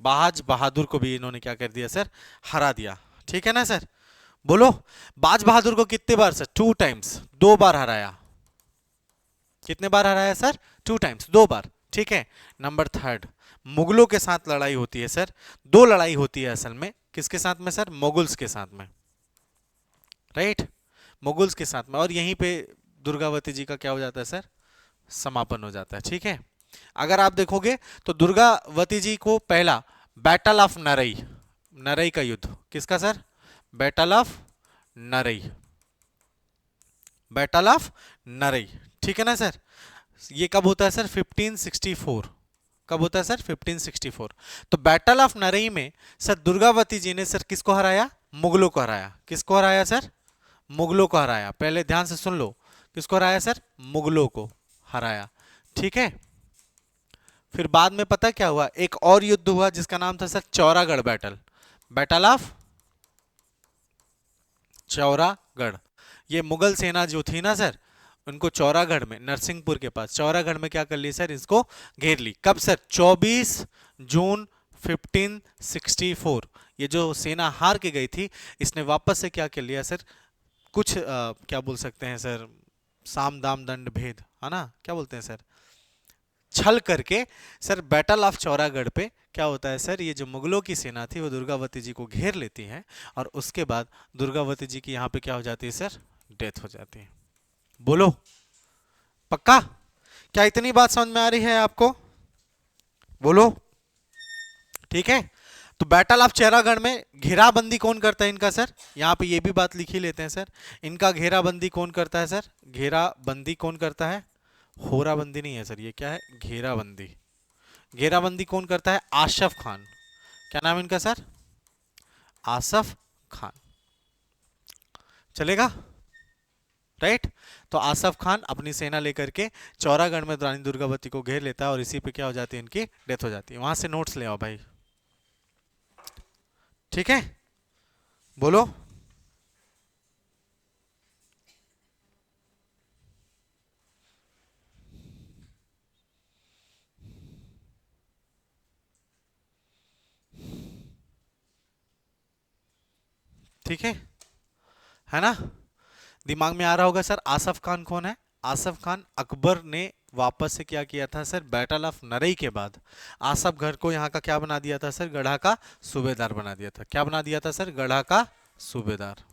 बाज बहादुर को भी इन्होंने क्या कर दिया सर, हरा दिया। ठीक है ना सर, बोलो, बाज बहादुर को कितने बार सर, 2 टाइम्स, 2 बार हराया। कितने बार हराया सर, 2 टाइम्स, 2 बार। ठीक है, नंबर थर्ड, मुगलों के साथ लड़ाई होती है सर, 2 लड़ाई होती है असल में, किसके साथ में सर, मुगल्स के साथ में, राइट, मुगल्स के साथ में, और यहीं पे दुर्गावती जी का क्या हो जाता है सर, समापन हो जाता है। ठीक है, अगर आप देखोगे तो दुर्गावती जी को पहला बैटल ऑफ नरई, नरई का युद्ध, किसका sir, battle of Narai, battle of Narai. ठीक है ना सर, ये कब होता है सर, 1564, कब होता है सर, 1564। तो बैटल ऑफ नरई में सर दुर्गावती जी ने सर किसको हराया, मुगलों को हराया। किसको हराया सर, मुगलों को हराया, पहले ध्यान से सुन लो, किसको हराया सर, मुगलों को हराया। ठीक है, फिर बाद में पता क्या हुआ, एक और युद्ध हुआ जिसका नाम था sir Chauragarh battle, battle of Chauragarh. ये मुगल सेना जो थी ना सर, उनको चौरागढ़ में, नरसिंहपुर के पास चौरागढ़ में क्या कर ली सर, इसको घेर ली। कब सर, 24 जून 1564। ये जो सेना हार के गई थी, इसने वापस से क्या कर लिया सर, कुछ क्या बोल सकते हैं सर, साम दाम दंड भेद, है ना, क्या बोलते हैं सर, छल करके सर बैटल ऑफ चौरागढ़ पे क्या होता है सर, ये जो मुगलों की सेना थी वो दुर्गावती जी को घेर लेती है और उसके बाद दुर्गावती जी की यहाँ पे क्या हो जाती है सर, डेथ हो जाती है। बोलो पक्का? क्या इतनी बात समझ में आ रही है आपको? बोलो। ठीक है, तो बैटल ऑफ चौरागढ़ में घेराबंदी कौन करता है इनका सर, यहाँ पे ये भी बात लिख ही लेते हैं सर। इनका घेराबंदी कौन करता है सर, घेराबंदी कौन करता है, होराबंदी नहीं है सर, ये क्या है, घेराबंदी। घेराबंदी कौन करता है, आसफ खान। क्या नाम है इनका सर, आसफ खान। चलेगा? राइट। तो आसफ खान अपनी सेना लेकर के चौरागढ़ में रानी दुर्गावती को घेर लेता है और इसी पे क्या हो जाती है, इनकी डेथ हो जाती है। वहां से नोट्स ले आओ भाई। ठीक है, बोलो। ठीक है ना? दिमाग में आ रहा होगा सर आसफ खान कौन है। आसफ खान अकबर ने वापस से क्या किया था सर, बैटल ऑफ नरई के बाद आसफ घर को यहाँ का क्या बना दिया था सर, गढ़ा का सूबेदार बना दिया था। क्या बना दिया था सर, गढ़ा का सूबेदार,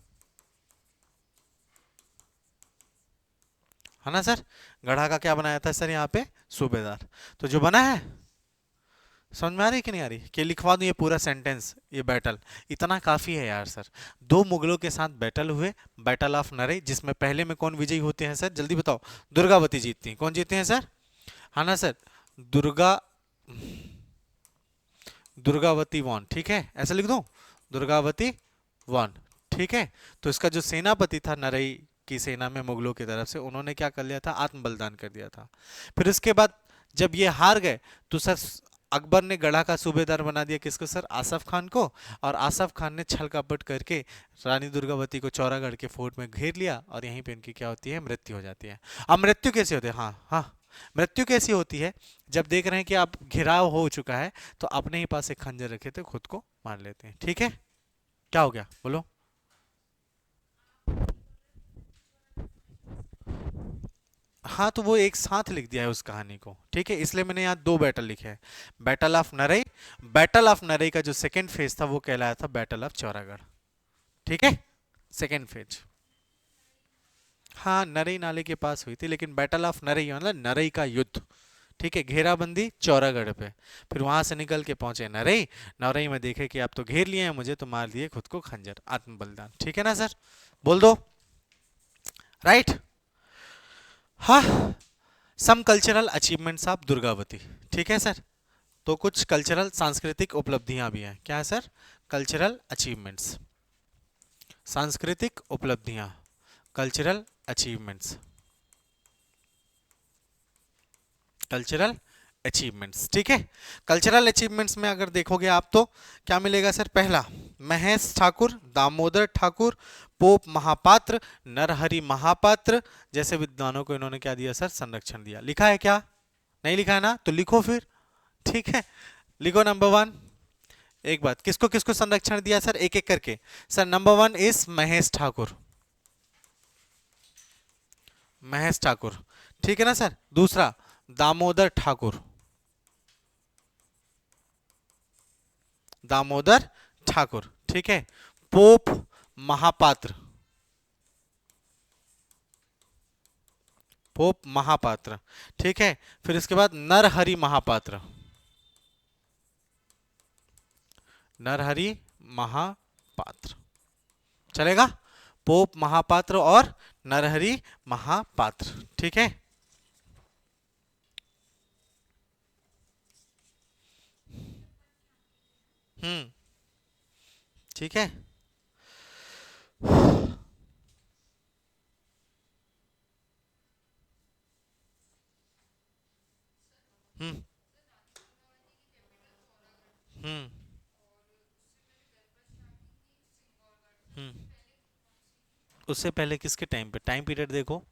है ना सर। गढ़ा का क्या बनाया था सर, यहाँ पे सूबेदार। तो जो बना है, समझ में आ रही कि नहीं आ रही, कि लिखवा दूं ये पूरा सेंटेंस, ये बैटल इतना काफी है यार सर। दो मुगलों के साथ बैटल हुए, बैटल ऑफ नरई, जिसमें पहले में कौन विजयी होते हैं सर, जल्दी बताओ। दुर्गावती जीतती हैं। कौन जीतते हैं सर, है ना सर, दुर्गा, दुर्गावती वॉन। ठीक है, ऐसा लिख दूं, दुर्गावती वॉन। ठीक है, तो इसका जो सेनापति था नरई की सेना में मुगलों की तरफ से, उन्होंने क्या कर लिया था, आत्म बलिदान कर दिया था। फिर उसके बाद जब ये हार गए तो सर अकबर ने गढ़ा का सूबेदार बना दिया किसको सर, आसफ खान को। और आसफ खान ने छल कपट करके रानी दुर्गावती को चौरागढ़ के फोर्ट में घेर लिया और यहीं पे इनकी क्या होती है, मृत्यु हो जाती है। अब मृत्यु कैसे होती है, हाँ हाँ, मृत्यु कैसी होती है, जब देख रहे हैं कि आप घिराव हो चुका है तो अपने ही पास एक खंजर रखे थे, खुद को मार लेते हैं। ठीक है, क्या हो गया बोलो। हाँ, तो वो एक साथ लिख दिया है उस कहानी को। ठीक है, इसलिए मैंने यहाँ दो बैटल लिखे हैं, battle of Narai. Battle of नरई का जो सेकेंड फेज था वो कहलाया था बैटल ऑफ चौरागढ़। ठीक है, सेकेंड फेज। हाँ, नरई नाले के पास हुई थी, लेकिन बैटल ऑफ नरई मतलब नरई का युद्ध। ठीक है, घेराबंदी चौरागढ़ पे। फिर वहां से निकल के पहुंचे नरई। नरई में देखे कि आप तो घेर लिए हैं मुझे, तो मार दिए खुद को खंजर, आत्म बलिदान। ठीक है ना सर, बोल दो। राइट। हाँ, सम कल्चरल अचीवमेंट्स ऑफ दुर्गावती। ठीक है सर, तो कुछ कल्चरल सांस्कृतिक उपलब्धियां भी हैं। क्या है सर, कल्चरल अचीवमेंट्स, सांस्कृतिक उपलब्धियां, कल्चरल अचीवमेंट्स, कल्चरल अचीवमेंट्स। ठीक है, कल्चरल अचीवमेंट्स में अगर देखोगे आप तो क्या मिलेगा सर, पहला महेश ठाकुर, दामोदर ठाकुर, पोप महापात्र, नरहरि महापात्र जैसे विद्वानों को इन्होंने क्या दिया सर, संरक्षण दिया। लिखा है क्या, नहीं लिखा है ना, तो लिखो फिर। ठीक है, लिखो नंबर वन। एक बात, किसको किसको संरक्षण दिया सर, एक एक करके। Sir number one is Mahesh Thakur, Mahesh Thakur. ठीक है ना सर, दूसरा दामोदर ठाकुर, दामोदर ठाकुर। ठीक है, पोप महापात्र, पोप महापात्र। ठीक है, फिर इसके बाद नरहरि महापात्र, नरहरि महापात्र। चलेगा, पोप महापात्र और नरहरि महापात्र। ठीक है, हम्म, ठीक है, हम्म, हम्म, हम्म। उससे पहले किसके टाइम पे, टाइम पीरियड देखो,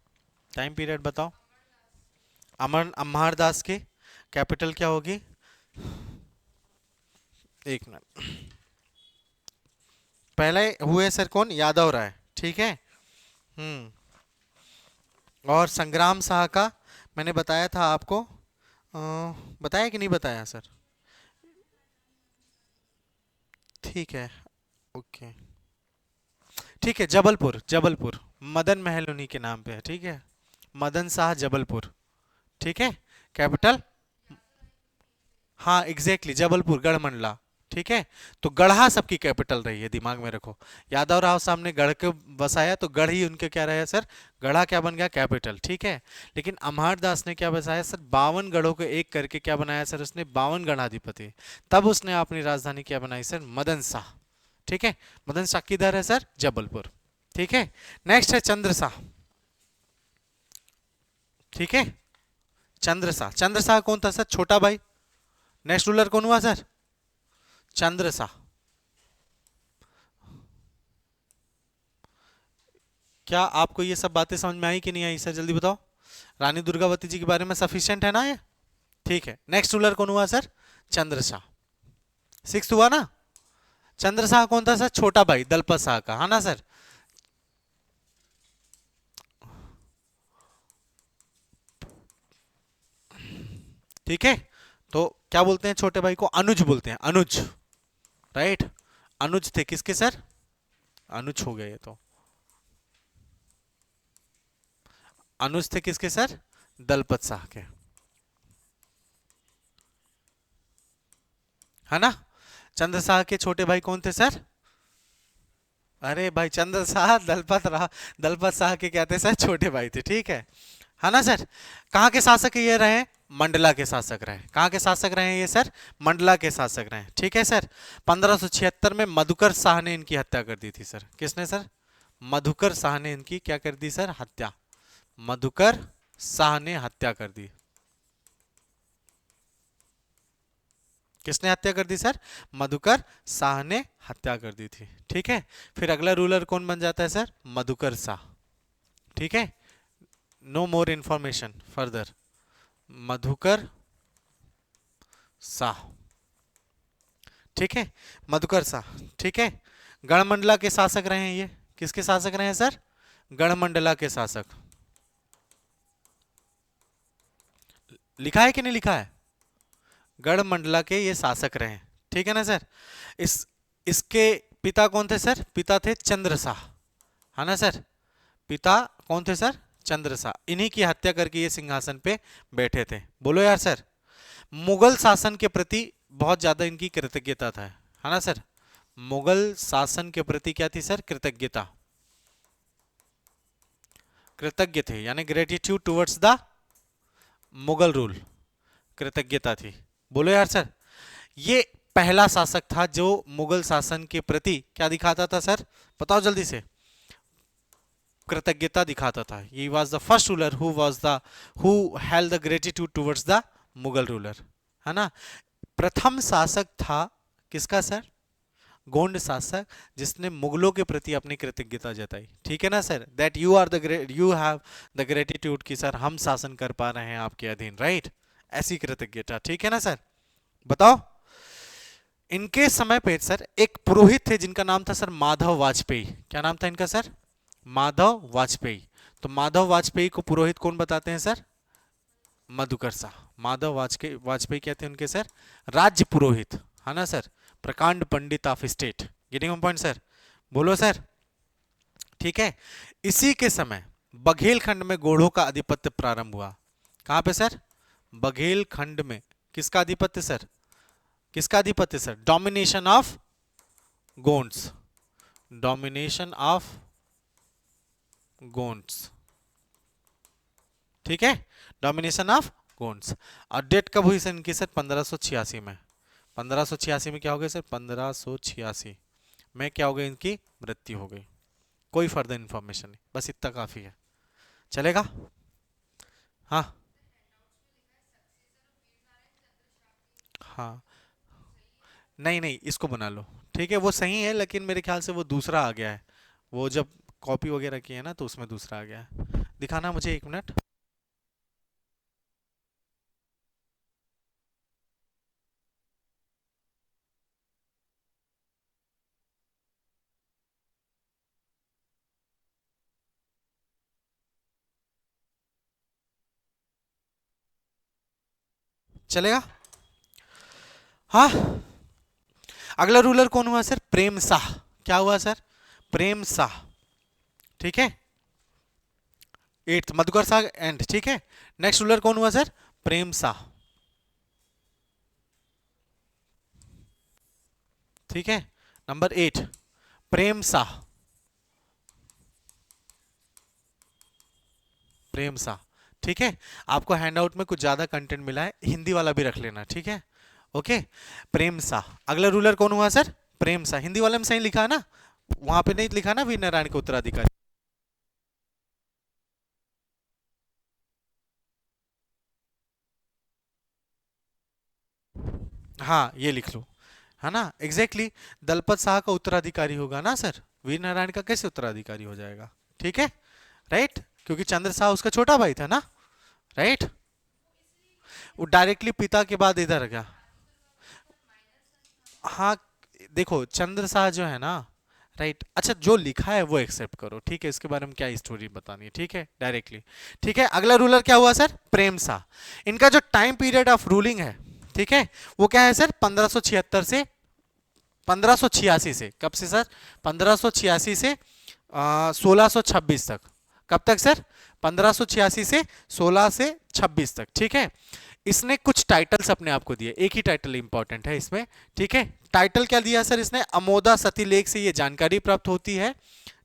टाइम पीरियड बताओ। अमर अमरदास के। कैपिटल क्या होगी, एक मिनट, पहले हुए सर कौन, यादव राय। ठीक है, हम्म, और संग्राम शाह का मैंने बताया था आपको, बताया कि नहीं बताया सर? ठीक है। ओके। ठीक है, जबलपुर, जबलपुर। मदन महल उन्हीं के नाम पे है, ठीक है। मदन शाह जबलपुर। ठीक है। कैपिटल। हाँ एग्जैक्टली, जबलपुर गढ़मंडला। ठीक है। तो गढ़ा सबकी कैपिटल रही है, दिमाग में रखो। यादव राव साहब ने गढ़ के बसाया तो गढ़ ही उनके क्या रहे सर? गढ़ा क्या बन गया? कैपिटल। ठीक है। लेकिन अमर दास ने क्या बसाया सर? 52 गढ़ों को एक करके क्या बनाया सर उसने? 52 गणाधिपति। तब उसने अपनी राजधानी क्या बनाई सर? मदन शाह। ठीक है। मदन शाह किधर है सर? जबलपुर। ठीक है। नेक्स्ट है चंद्र शाह। ठीक है। चंद्र शाह, चंद्र शाह कौन था सर? छोटा भाई। नेक्स्ट रूलर कौन हुआ सर? चंद्र शाह। क्या आपको ये सब बातें समझ में आई कि नहीं आई सर? जल्दी बताओ। रानी दुर्गावती जी के बारे में सफिशिएंट है ना ये? ठीक है। नेक्स्ट रूलर कौन हुआ सर? चंद्र शाह। सिक्स हुआ ना? चंद्र शाह कौन था सर? छोटा भाई दलपत शाह का, है ना सर? ठीक है। तो क्या बोलते हैं छोटे भाई को? अनुज बोलते हैं, अनुज। राइट। अनुज थे किसके सर? अनुज हो गए ये तो। अनुज थे किसके सर? दलपत शाह के। है ना? चंद्र शाह के छोटे भाई कौन थे सर? अरे भाई, चंद्र शाह दलपत शाह के क्या थे सर? छोटे भाई थे। ठीक है ना सर? कहाँ के शासक ये रहे? मंडला के शासक रहे। कहाँ के शासक रहे ये सर? मंडला के शासक रहे। ठीक है सर। 1576 में मधुकर शाह ने इनकी हत्या कर दी थी सर। किसने सर? मधुकर शाह ने इनकी क्या कर दी सर? हत्या। मधुकर शाह ने हत्या कर दी। किसने हत्या कर दी सर? मधुकर शाह ने हत्या कर दी थी। ठीक है। फिर अगला रूलर कौन बन जाता है सर? मधुकर शाह। ठीक है। No more information further. Madhukar Shah. ठीक है। मधुकर शाह। ठीक है। गढ़मंडला के शासक रहे हैं ये। किसके शासक रहे हैं सर? गढ़मंडला के शासक। लिखा है कि नहीं लिखा है? गढ़मंडला के ये शासक रहे। ठीक है ना सर? इस इसके पिता कौन थे सर? पिता थे चंद्र शाह। है ना सर? पिता कौन थे सर? चंद्र शाह। इन्हीं की हत्या करके ये सिंहासन पे बैठे थे। बोलो यार सर। मुगल शासन के प्रति बहुत ज्यादा इनकी कृतज्ञता था, है ना सर? मुगल शासन के प्रति क्या थी सर? कृतज्ञता। कृतज्ञ थे यानी gratitude towards the Mughal rule. कृतज्ञता थी। बोलो यार सर। ये पहला शासक था जो मुगल शासन के प्रति क्या दिखाता था सर? बताओ जल्दी से। कृतज्ञता दिखाता था। ये was the first ruler who held the gratitude towards the Mughal ruler. है ना? प्रथम शासक था किसका सर? गोंड शासक, जिसने मुगलों के प्रति अपनी कृतज्ञता जताई। ठीक है ना sir? That you have the gratitude कि सर हम शासन कर पा रहे हैं आपके अधीन, राइट? ऐसी कृतज्ञता। ठीक है ना सर? बताओ। इनके समय पे सर एक पुरोहित थे जिनका नाम था सर माधव वाजपेयी। क्या नाम था इनका सर? माधव वाजपेयी। तो माधव वाजपेयी को पुरोहित कौन बताते हैं सर? मधुकर शाह। माधव वाजपेयी क्या थे उनके सर? राज्य पुरोहित। है ना सर? प्रकांड pandit of state. Getting point sir? बोलो सर। ठीक है। इसी के समय बघेल खंड में गोढ़ों का आधिपत्य प्रारंभ हुआ। कहां पे सर? बघेल खंड में। किसका आधिपत्य सर? किसका आधिपत्य sir? Domination of Gonds. Domination of Gonds. ठीक है। Domination of Gonds. और डेट कब हुई सर इनकी सर? 1586 में। 1586 में क्या हो गया सर? 1586 में क्या हो गई? इनकी मृत्यु हो गई। कोई फर्दर इंफॉर्मेशन नहीं, बस इतना काफी है। चलेगा? हाँ। हाँ। नहीं नहीं, इसको बना लो। ठीक है, वो सही है लेकिन मेरे ख्याल से वो दूसरा आ गया है। वो जब कॉपी वगैरह की है ना तो उसमें दूसरा आ गया है। दिखाना मुझे, एक मिनट। चलेगा? हाँ। अगला रूलर कौन हुआ सर? प्रेम शाह। क्या हुआ सर? प्रेम शाह। ठीक है, 8th मधुकर शाह एंड। ठीक है, नेक्स्ट रूलर कौन हुआ सर? प्रेम शाह। ठीक है, नंबर 8 प्रेम शाह। प्रेम शाह। ठीक है, आपको हैंडआउट में कुछ ज्यादा कंटेंट मिला है, हिंदी वाला भी रख लेना। ठीक है, ओके। प्रेम शाह। अगला रूलर कौन हुआ सर? प्रेम शाह। हिंदी वाले में सही लिखा है ना? वहां पे नहीं लिखा ना वीर नारायण के उत्तराधिकारी? हाँ, ये लिख लो, है ना? एग्जैक्टली exactly, दलपत शाह का उत्तराधिकारी होगा ना सर, वीर नारायण का कैसे उत्तराधिकारी हो जाएगा? ठीक है, राइट, क्योंकि चंद्र शाह उसका छोटा भाई था ना, राइट। वो डायरेक्टली पिता के बाद इधर गया। हाँ, देखो चंद्र शाह जो है ना, राइट, अच्छा जो लिखा है वो एक्सेप्ट करो, ठीक है, इसके बारे में क्या स्टोरी बतानी है, ठीक है, डायरेक्टली। ठीक है, अगला रूलर क्या हुआ सर? प्रेम शाह। इनका जो टाइम पीरियड ऑफ रूलिंग है, ठीक है, वो क्या है सर? 1576 से 1586 से, कब से सर? 1586 से 1626 तक। कब तक सर? 1586 से 16 से 26 तक। ठीक है, इसने कुछ टाइटल्स अपने आप को दिए, एक ही टाइटल इंपॉर्टेंट है इसमें। ठीक है, टाइटल क्या दिया सर इसने? अमोदा सतीलेख से ये जानकारी प्राप्त होती है,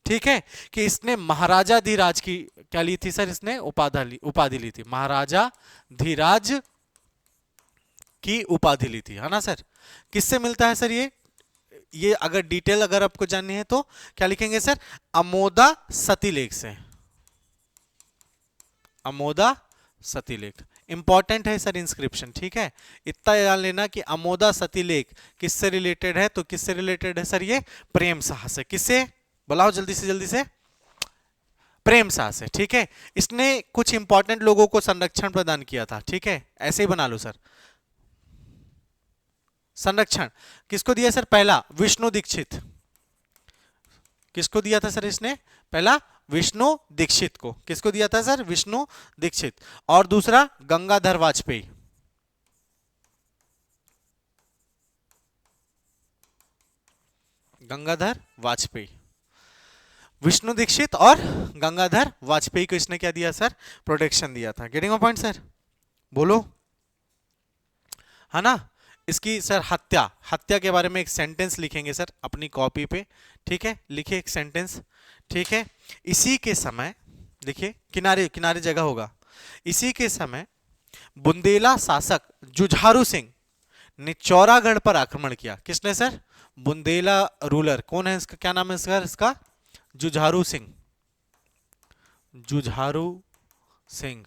ठीक है, कि इसने महाराजा धीराज की क्या ली थी सर? इसने उपाधि ली थी, महाराजा धीराज की उपाधि ली थी, है ना सर? किससे मिलता है सर ये अगर डिटेल अगर आपको जाननी है तो क्या लिखेंगे सर? अमोदा सतीलेख से। अमोदा सतीलेख इंपॉर्टेंट है सर, इंस्क्रिप्शन। ठीक है, इतना जान लेना कि अमोदा सतीलेख किससे रिलेटेड है? तो किससे रिलेटेड है सर? ये प्रेम शाह से। किससे? बुलाओ जल्दी से जल्दी से। प्रेम शाह से। ठीक है, इसने कुछ इंपॉर्टेंट लोगों को संरक्षण प्रदान किया था। ठीक है, ऐसे ही बना लो सर। संरक्षण किसको दिया सर? पहला विष्णु दीक्षित। किसको दिया था सर इसने? पहला विष्णु दीक्षित को। किसको दिया था सर? विष्णु दीक्षित। और दूसरा गंगाधर वाजपेयी। गंगाधर वाजपेयी, विष्णु दीक्षित और गंगाधर वाजपेयी को इसने क्या दिया सर? प्रोटेक्शन दिया था। Getting a point sir? बोलो, है ना? इसकी सर हत्या, हत्या के बारे में एक सेंटेंस लिखेंगे सर अपनी कॉपी पे। ठीक है, लिखिए एक सेंटेंस। ठीक है, इसी के समय, देखिए किनारे किनारे जगह होगा, इसी के समय बुंदेला शासक जुझारू सिंह ने चौरागढ़ पर आक्रमण किया। किसने सर? बुंदेला रूलर कौन है इसका? क्या नाम है सर इसका? जुझारू सिंह। जुझारू सिंह,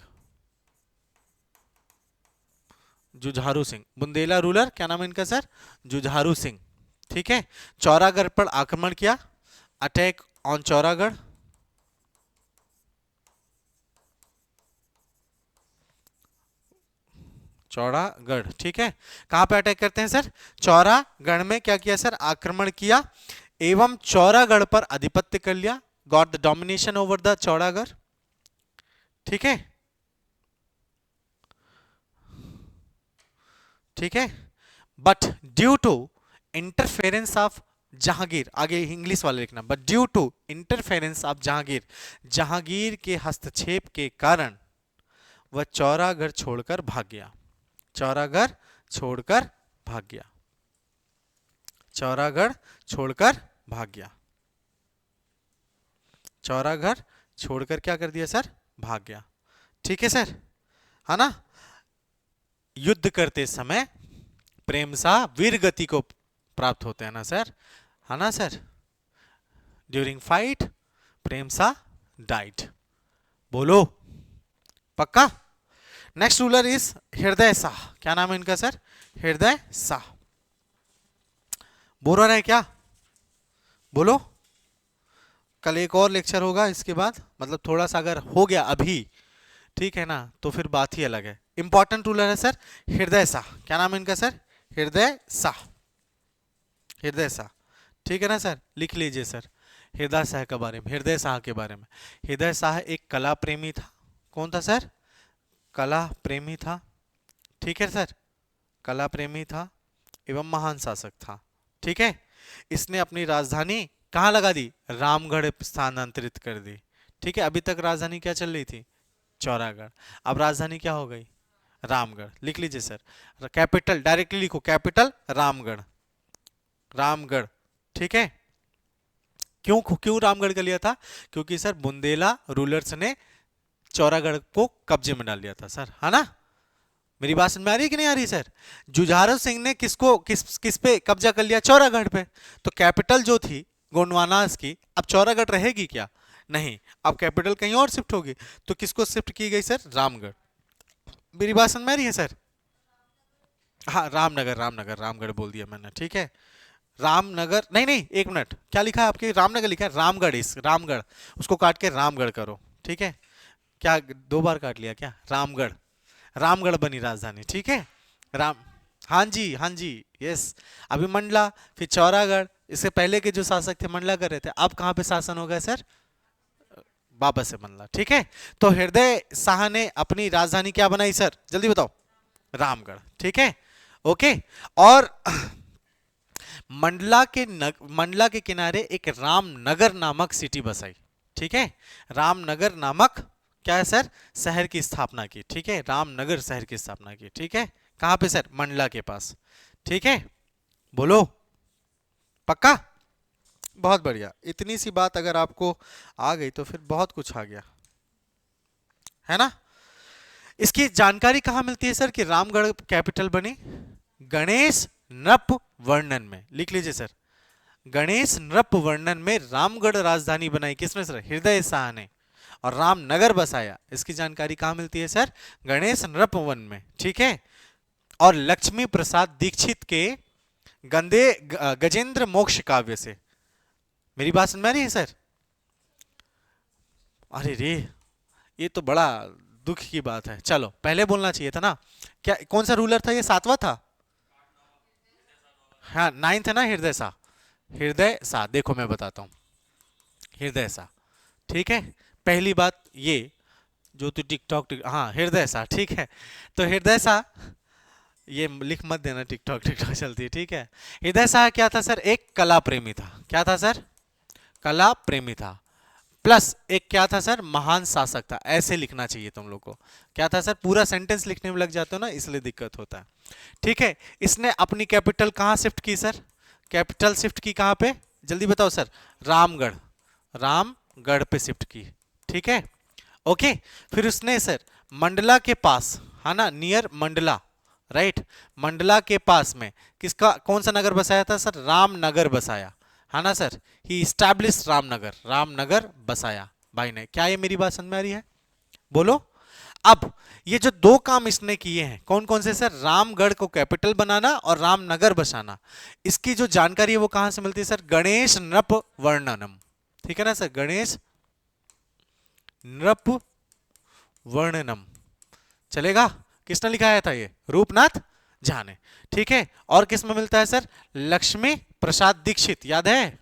जुझारू सिंह। बुंदेला रूलर क्या नाम है इनका सर? जुझारू सिंह। ठीक है, चौरागढ़ पर आक्रमण किया, अटैक ऑन चौरागढ़। चौरागढ़, ठीक है, कहां पे अटैक करते हैं सर? चौरागढ़ में क्या किया सर? आक्रमण किया एवं चौरागढ़ पर आधिपत्य कर लिया, got the domination over the Chauragarh. ठीक है, ठीक है, but due to interference of Jahangir, आगे इंग्लिश वाले लिखना, but due to interference of Jahangir, Jahangir के हस्तक्षेप के कारण वह चौरागढ़ छोड़कर भाग गया। चौरागढ़ छोड़कर भाग गया। चौरागढ़ छोड़कर भाग गया। चौरागढ़ छोड़कर क्या कर दिया सर? भाग गया। ठीक है सर, है ना? युद्ध करते समय प्रेम शाह वीर गति को प्राप्त होते हैं ना सर, है ना सर? ड्यूरिंग फाइट प्रेम शाह डाइड। बोलो पक्का? नेक्स्ट रूलर इज हृदय शाह। क्या नाम है इनका सर? हृदय शाह। बोल रहा है क्या? बोलो। कल एक और लेक्चर होगा इसके बाद, मतलब थोड़ा सा अगर हो गया अभी, ठीक है ना, तो फिर बात ही अलग है। इंपॉर्टेंट रूलर है सर हृदय शाह। क्या नाम है इनका सर? हृदय शाह। हृदय शाह, ठीक है ना सर? लिख लीजिए सर हृदय शाह के बारे में, हृदय शाह के बारे में। हृदय शाह एक कला प्रेमी था। कौन था सर? कला प्रेमी था। ठीक है सर, कला प्रेमी था एवं महान शासक था। ठीक है, इसने अपनी राजधानी कहाँ लगा दी, रामगढ़ स्थानांतरित कर दी। ठीक है, अभी तक राजधानी क्या चल रही थी, चौरागढ़। अब राजधानी क्या हो गई, रामगढ़। लिख लीजिए सर, कैपिटल डायरेक्टली लिखो, कैपिटल रामगढ़, रामगढ़। ठीक है, क्यों क्यों रामगढ़ का लिया था, क्योंकि सर बुंदेला रूलर्स ने चौरागढ़ को कब्जे में डाल लिया था सर, है ना। मेरी बात समझ में आ रही है कि नहीं आ रही सर। जुझारू सिंह ने किसको किस पे कब्जा कर लिया, चौरागढ़ पे। तो कैपिटल जो थी गोंडवानास की, अब चौरागढ़ रहेगी क्या, नहीं, अब कैपिटल कहीं और शिफ्ट होगी। तो किसको शिफ्ट की गई सर, रामगढ़। मेरी बात समझ में आ रही है सर। हाँ, रामनगर, रामनगर, रामगढ़ बोल दिया मैंने। ठीक है, रामनगर नहीं नहीं, एक मिनट, क्या लिखा है आपके, रामनगर लिखा है, रामगढ़, इस रामगढ़ उसको काट के रामगढ़ करो। ठीक है, क्या दो बार काट लिया क्या, रामगढ़, रामगढ़ बनी राजधानी। ठीक है, राम, हाँ जी, हाँ जी, यस। अभी मंडला, फिर चौरागढ़, इससे पहले के जो शासक थे मंडला कर रहे थे, अब कहाँ पे शासन हो गया सर, वापस से मंडला। ठीक है, तो हृदय शाह ने अपनी राजधानी क्या बनाई सर, जल्दी बताओ, रामगढ़। ठीक है, ओके। और मंडला के किनारे एक रामनगर नामक सिटी बसाई। ठीक है, रामनगर नामक क्या है सर, शहर की स्थापना की। ठीक है, रामनगर शहर की स्थापना की। ठीक है, कहां पे सर, मंडला के पास। ठीक है, बोलो पक्का, बहुत बढ़िया। इतनी सी बात अगर आपको आ गई तो फिर बहुत कुछ आ गया, है ना। इसकी जानकारी कहां मिलती है सर कि रामगढ़ कैपिटल बनी, गणेश नृप वर्णन में। लिख लीजिए सर, गणेश नृप वर्णन में रामगढ़ राजधानी बनाई किसने सर, हृदय शाह ने, और रामनगर बसाया। इसकी जानकारी कहां मिलती है सर, गणेश नृप वन में। ठीक है, और लक्ष्मी प्रसाद दीक्षित के गजेंद्र मोक्ष काव्य से। मेरी बात समझ में आ रही है सर। अरे रे, ये तो बड़ा दुख की बात है। चलो, पहले बोलना चाहिए था ना। क्या, कौन सा रूलर था ये, सातवां था, हाँ, नाइन्थ है ना, हृदय शाह। हृदय शाह, देखो मैं बताता हूँ, हृदय शाह। ठीक है, पहली बात ये, जो तो टिकटॉक, हाँ हृदय शाह। ठीक है, तो हृदय शाह, ये लिख मत देना, टिकटॉक टिकटॉक चलती है। ठीक है, हृदय शाह क्या था सर, एक कला प्रेमी था। क्या था सर, कला प्रेमी था, प्लस एक क्या था सर, महान शासक था। ऐसे लिखना चाहिए तुम लोग को। क्या था सर, पूरा सेंटेंस लिखने में लग जाते हो ना, इसलिए दिक्कत होता है। ठीक है, इसने अपनी कैपिटल कहां शिफ्ट की सर, कैपिटल शिफ्ट की कहां पे, जल्दी बताओ सर, रामगढ़, रामगढ़ पे शिफ्ट की। ठीक है, ओके। फिर उसने सर मंडला के पास, है ना, नियर मंडला, राइट, मंडला के पास में किसका, कौन सा नगर बसाया था सर, रामनगर बसाया, है ना सर। ही स्टैब्लिश रामनगर, रामनगर बसाया भाई ने। क्या ये मेरी बात समझ में आ रही है, बोलो। अब ये जो दो काम इसने किए हैं, कौन कौन से सर, रामगढ़ को कैपिटल बनाना और रामनगर बसाना, इसकी जो जानकारी है वो कहां से मिलती है सर, गणेश नृप वर्णनम। ठीक है ना सर, गणेश नृप वर्णनम चलेगा। किसने लिखाया था ये, रूपनाथ झा ने। ठीक है, और किस में मिलता है सर, लक्ष्मी प्रसाद दीक्षित, याद है,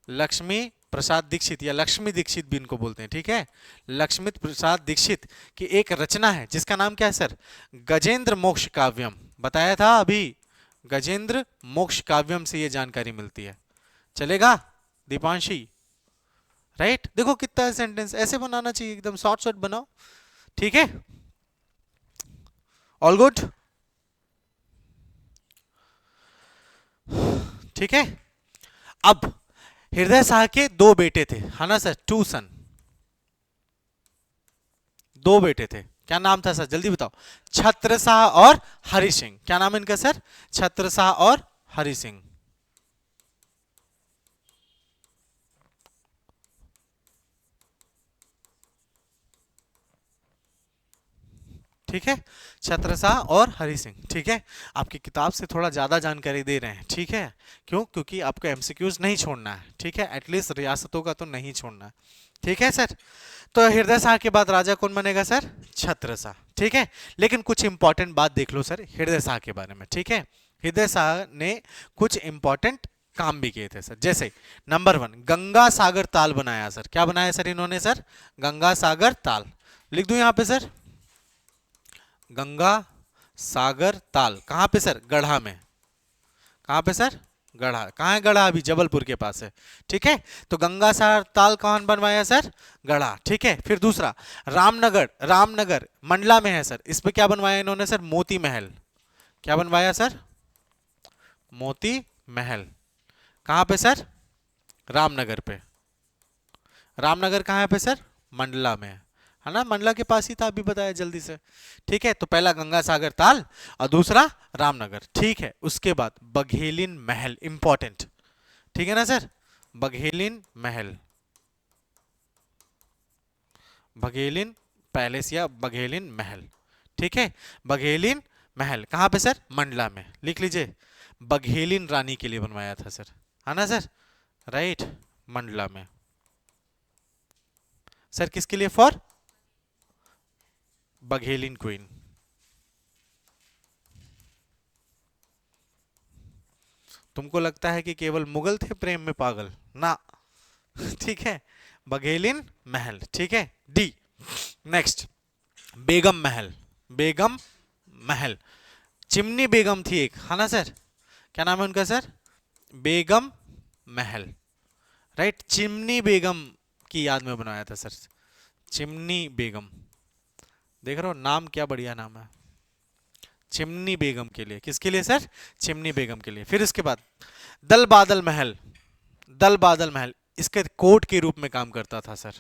लक्ष्मी प्रसाद दीक्षित या लक्ष्मी दीक्षित भी इनको बोलते हैं। ठीक है, लक्ष्मी प्रसाद दीक्षित की एक रचना है जिसका नाम क्या है सर, गजेंद्र मोक्ष काव्यम। बताया था अभी, गजेंद्र मोक्ष काव्यम से ये जानकारी मिलती है। चलेगा दीपांशी, राइट। देखो कितना सेंटेंस ऐसे बनाना चाहिए, एकदम शॉर्ट शॉर्ट बनाओ। ठीक है, ऑल गुड। ठीक है, अब हृदय शाह के दो बेटे थे, है ना सर, टू सन, दो बेटे थे। क्या नाम था सर, जल्दी बताओ, छत्र शाह और हरि सिंह। क्या नाम है इनका सर, छत्र शाह और हरि सिंह। ठीक है, छत्रसाल और हरि सिंह। ठीक है, आपकी किताब से थोड़ा ज्यादा जानकारी दे रहे हैं। ठीक है, क्यों, क्योंकि आपको एमसीक्यूज नहीं छोड़ना है। ठीक है, एटलीस्ट रियासतों का तो नहीं छोड़ना है। ठीक है सर, तो हृदय शाह के बाद राजा कौन बनेगा सर, छत्रसाल। ठीक है, लेकिन कुछ इंपॉर्टेंट बात देख लो सर हृदय शाह के बारे में। ठीक है, हृदय शाह ने कुछ इंपॉर्टेंट काम भी किए थे सर, जैसे नंबर 1, गंगा सागर ताल बनाया सर। क्या बनाया सर इन्होंने सर, गंगा सागर ताल। लिख दूं यहां पे सर, गंगा सागर ताल कहां पे सर? गढ़ा में। कहां पे सर? गढ़ा। कहां है गढ़ा? अभी जबलपुर के पास है। ठीक है, तो गंगा सागर ताल कौन बनवाया सर? गढ़ा। ठीक है, फिर दूसरा रामनगर। रामनगर मंडला में है सर, इस पे क्या बनवाया इन्होंने सर? मोती महल। क्या बनवाया सर? मोती महल। कहां पे सर? रामनगर पे। रामनगर कहां है पे सर? मंडला में है ना, मंडला के पास ही था, अभी बताया जल्दी से। ठीक है, तो पहला गंगा सागर ताल और दूसरा रामनगर। ठीक है, उसके बाद बघेलिन महल, इंपॉर्टेंट। ठीक है ना सर? बघेलिन महल, बघेलिन पैलेस या बघेलिन महल। ठीक है, बघेलिन महल कहां पे सर? मंडला में। लिख लीजिए, बघेलिन रानी के लिए बनवाया था सर, है ना सर? राइट, मंडला में। सर किसके लिए? For Baghelin queen. तुमको लगता है कि केवल मुगल थे प्रेम में पागल ना? ठीक है, बघेलिन महल। ठीक है, डी। नेक्स्ट, बेगम महल। बेगम महल, चिमनी बेगम थी एक, है ना सर? क्या नाम है उनका सर? बेगम महल। राइट, चिमनी बेगम की याद में बनाया था सर, चिमनी बेगम। देख रहे हो नाम, क्या बढ़िया नाम है। चिमनी बेगम के लिए, किसके लिए सर? चिमनी बेगम के लिए। फिर इसके बाद दल बादल महल। दल बादल महल इसके कोर्ट के रूप में काम करता था सर।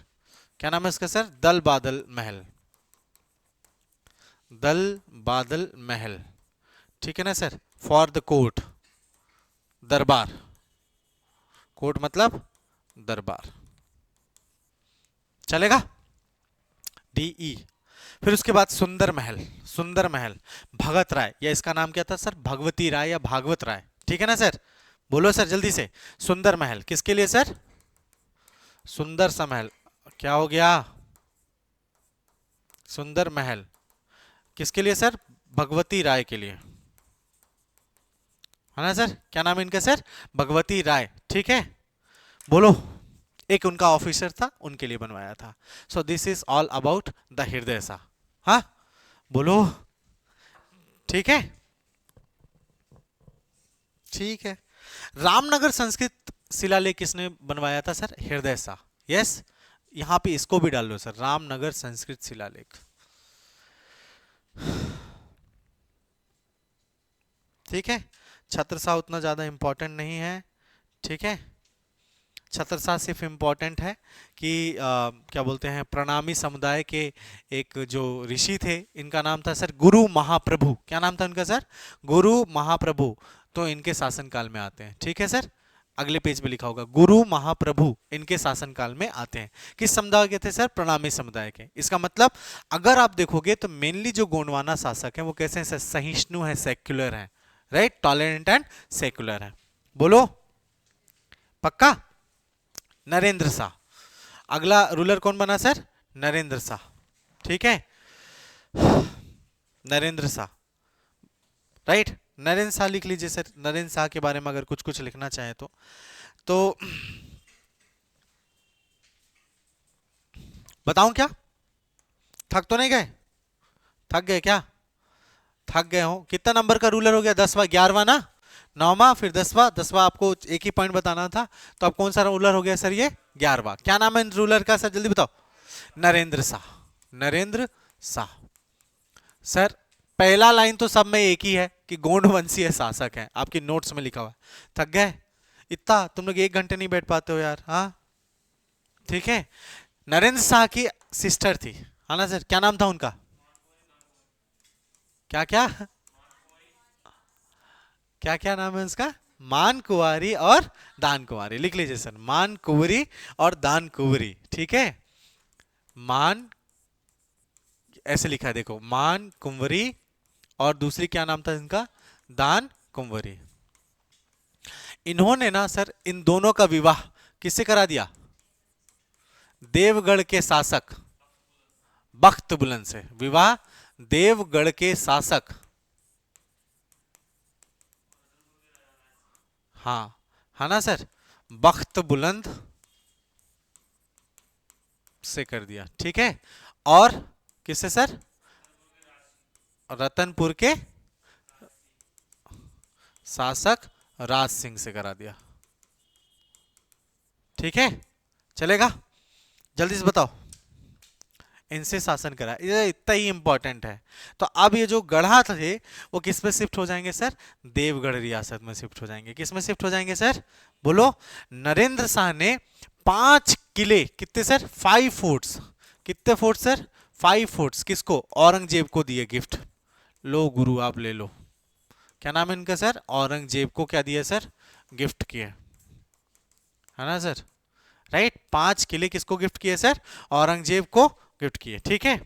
क्या नाम है इसका सर? दल बादल महल। दल बादल महल। ठीक है ना सर? फॉर द कोर्ट, दरबार। कोर्ट मतलब दरबार। चलेगा? डीई। फिर उसके बाद सुंदर महल। सुंदर महल, भगत राय, या इसका नाम क्या था सर? भगवती राय या भागवत राय। ठीक है ना सर? बोलो सर जल्दी से। सुंदर महल किसके लिए सर? सुंदर सा महल। क्या हो गया? सुंदर महल किसके लिए सर? भगवती राय के लिए, है ना सर? क्या नाम है इनका सर? भगवती राय। ठीक है, बोलो। एक उनका ऑफिसर था, उनके लिए बनवाया था। So this is all about the हृदय सा। हाँ, बोलो। ठीक है, ठीक है। रामनगर संस्कृत शिलालेख किसने बनवाया था सर? हृदय सा। यस, यहां पे इसको भी डाल लो सर, रामनगर संस्कृत शिलालेख। ठीक है, छत्रसा उतना ज्यादा इंपॉर्टेंट नहीं है। ठीक है, छत्रसा सिर्फ इम्पोर्टेंट है कि क्या बोलते हैं, प्रणामी समुदाय के एक जो ऋषि थे, इनका नाम था सर गुरु महाप्रभु। क्या नाम था इनका सर? गुरु महाप्रभु। तो इनके शासनकाल में आते हैं। ठीक है सर, अगले पेज पे लिखा होगा गुरु महाप्रभु इनके शासनकाल में आते हैं। किस समुदाय के थे सर? प्रणामी समुदाय के। इसका मतलब अगर आप देखोगे तो मेनली जो गोंडवाना शासक हैं वो कैसे हैं सर? सहिष्णु है, सेक्युलर है। राइट, टॉलरेंट एंड सेक्युलर है। बोलो, पक्का? नरेंद्र शाह। अगला रूलर कौन बना सर? नरेंद्र शाह। ठीक है, नरेंद्र शाह। राइट, नरेंद्र शाह लिख लीजिए सर। नरेंद्र शाह के बारे में अगर कुछ कुछ लिखना चाहे तो बताऊं क्या? थक तो नहीं गए? थक गए क्या? थक गए हो? कितना नंबर का रूलर हो गया? 10वां 11वां ना? 9वां, फिर 10वां। 10वां आपको एक ही पॉइंट बताना था, तो अब कौन सा रूलर हो गया सर? ये 11वां। क्या नाम है रूलर का सर? जल्दी बताओ। नरेंद्र शाह। नरेंद्र शाह। सर पहला लाइन तो सब में एक ही है कि गोंड वंशीय शासक है, आपकी नोट्स में लिखा हुआ है। थक गए? इतना तुम लोग 1 घंटे नहीं बैठ पाते हो यार। हाँ, ठीक है। नरेंद्र शाह की सिस्टर थी, है ना सर? क्या नाम था उनका? क्या क्या? क्या क्या नाम है उसका? मान कुंवारी और दान कुंवारी। लिख लीजिए सर, मान कुंवरी और दान कुंवरी। ठीक है, मान, ऐसे लिखा है देखो, मान कुंवरी और दूसरी क्या नाम था इनका? दान कुंवरी। इन्होंने ना सर इन दोनों का विवाह किससे करा दिया? देवगढ़ के शासक बख्त बुलंद से। विवाह देवगढ़ के शासक, हाँ, है ना सर, बख्त बुलंद से कर दिया। ठीक है, और किससे सर? रतनपुर के शासक राज सिंह से करा दिया। ठीक है, चलेगा? जल्दी से बताओ। इनसे शासन करा, ये इतना ही इंपॉर्टेंट है। तो अब ये जो गढ़ा थे वो किस में शिफ्ट हो जाएंगे सर? देवगढ़ रियासत में शिफ्ट हो जाएंगे। किस में शिफ्ट हो जाएंगे सर? बोलो। नरेंद्र शाह ने 5 किले, कितने सर? 5 फोर्ट्स। कितने फोर्ट सर? 5 फोर्ट्स। किसको? औरंगजेब को दिए गिफ्ट। लो गुरु आप ले लो। क्या नाम है इनका सर? औरंगजेब को क्या दिया सर? गिफ्ट किए, है ना सर? राइट, 5 किले किसको गिफ्ट किए सर? औरंगजेब को गिफ्ट किए। ठीक है,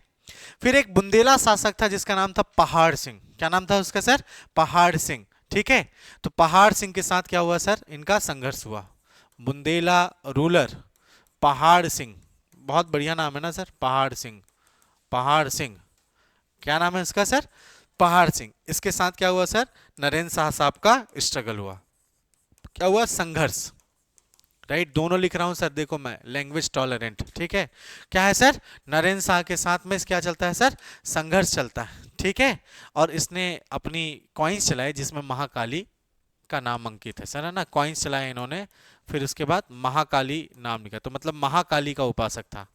फिर एक बुंदेला शासक था जिसका नाम था पहाड़ सिंह। क्या नाम था उसका सर? पहाड़ सिंह। ठीक है, तो पहाड़ सिंह के साथ क्या हुआ सर? इनका संघर्ष हुआ। बुंदेला रूलर पहाड़ सिंह, बहुत बढ़िया नाम है ना सर, पहाड़ सिंह। पहाड़ सिंह, क्या नाम है इसका सर? पहाड़ सिंह। इसके साथ क्या हुआ सर? नरेंद्र शाह साहब का स्ट्रगल हुआ। क्या हुआ? संघर्ष। राइट, दोनों लिख रहा हूं सर, देखो मैं, लैंग्वेज टॉलरेंट। ठीक है, क्या है सर? नरेंद्र शाह के साथ में क्या चलता है सर? संघर्ष चलता है। ठीक है, और इसने अपनी कॉइन्स चलाए जिसमें महाकाली का नाम अंकित है सर, है ना? कॉइन्स चलाए इन्होंने, फिर उसके बाद महाकाली नाम लिखा, तो मतलब महाकाली का उपासक था।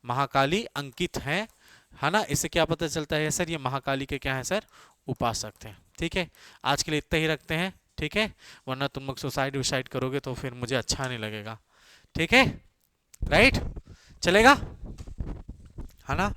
महाकाली अंकित है ना? इससे क्या पता चलता है सर? ये महाकाली के क्या है सर? उपासक थे। ठीक है, आज के लिए इतना ही रखते हैं। ठीक है, वरना तुम लोग सुसाइड विसाइड करोगे तो फिर मुझे अच्छा नहीं लगेगा। ठीक है, राइट, चलेगा, है ना?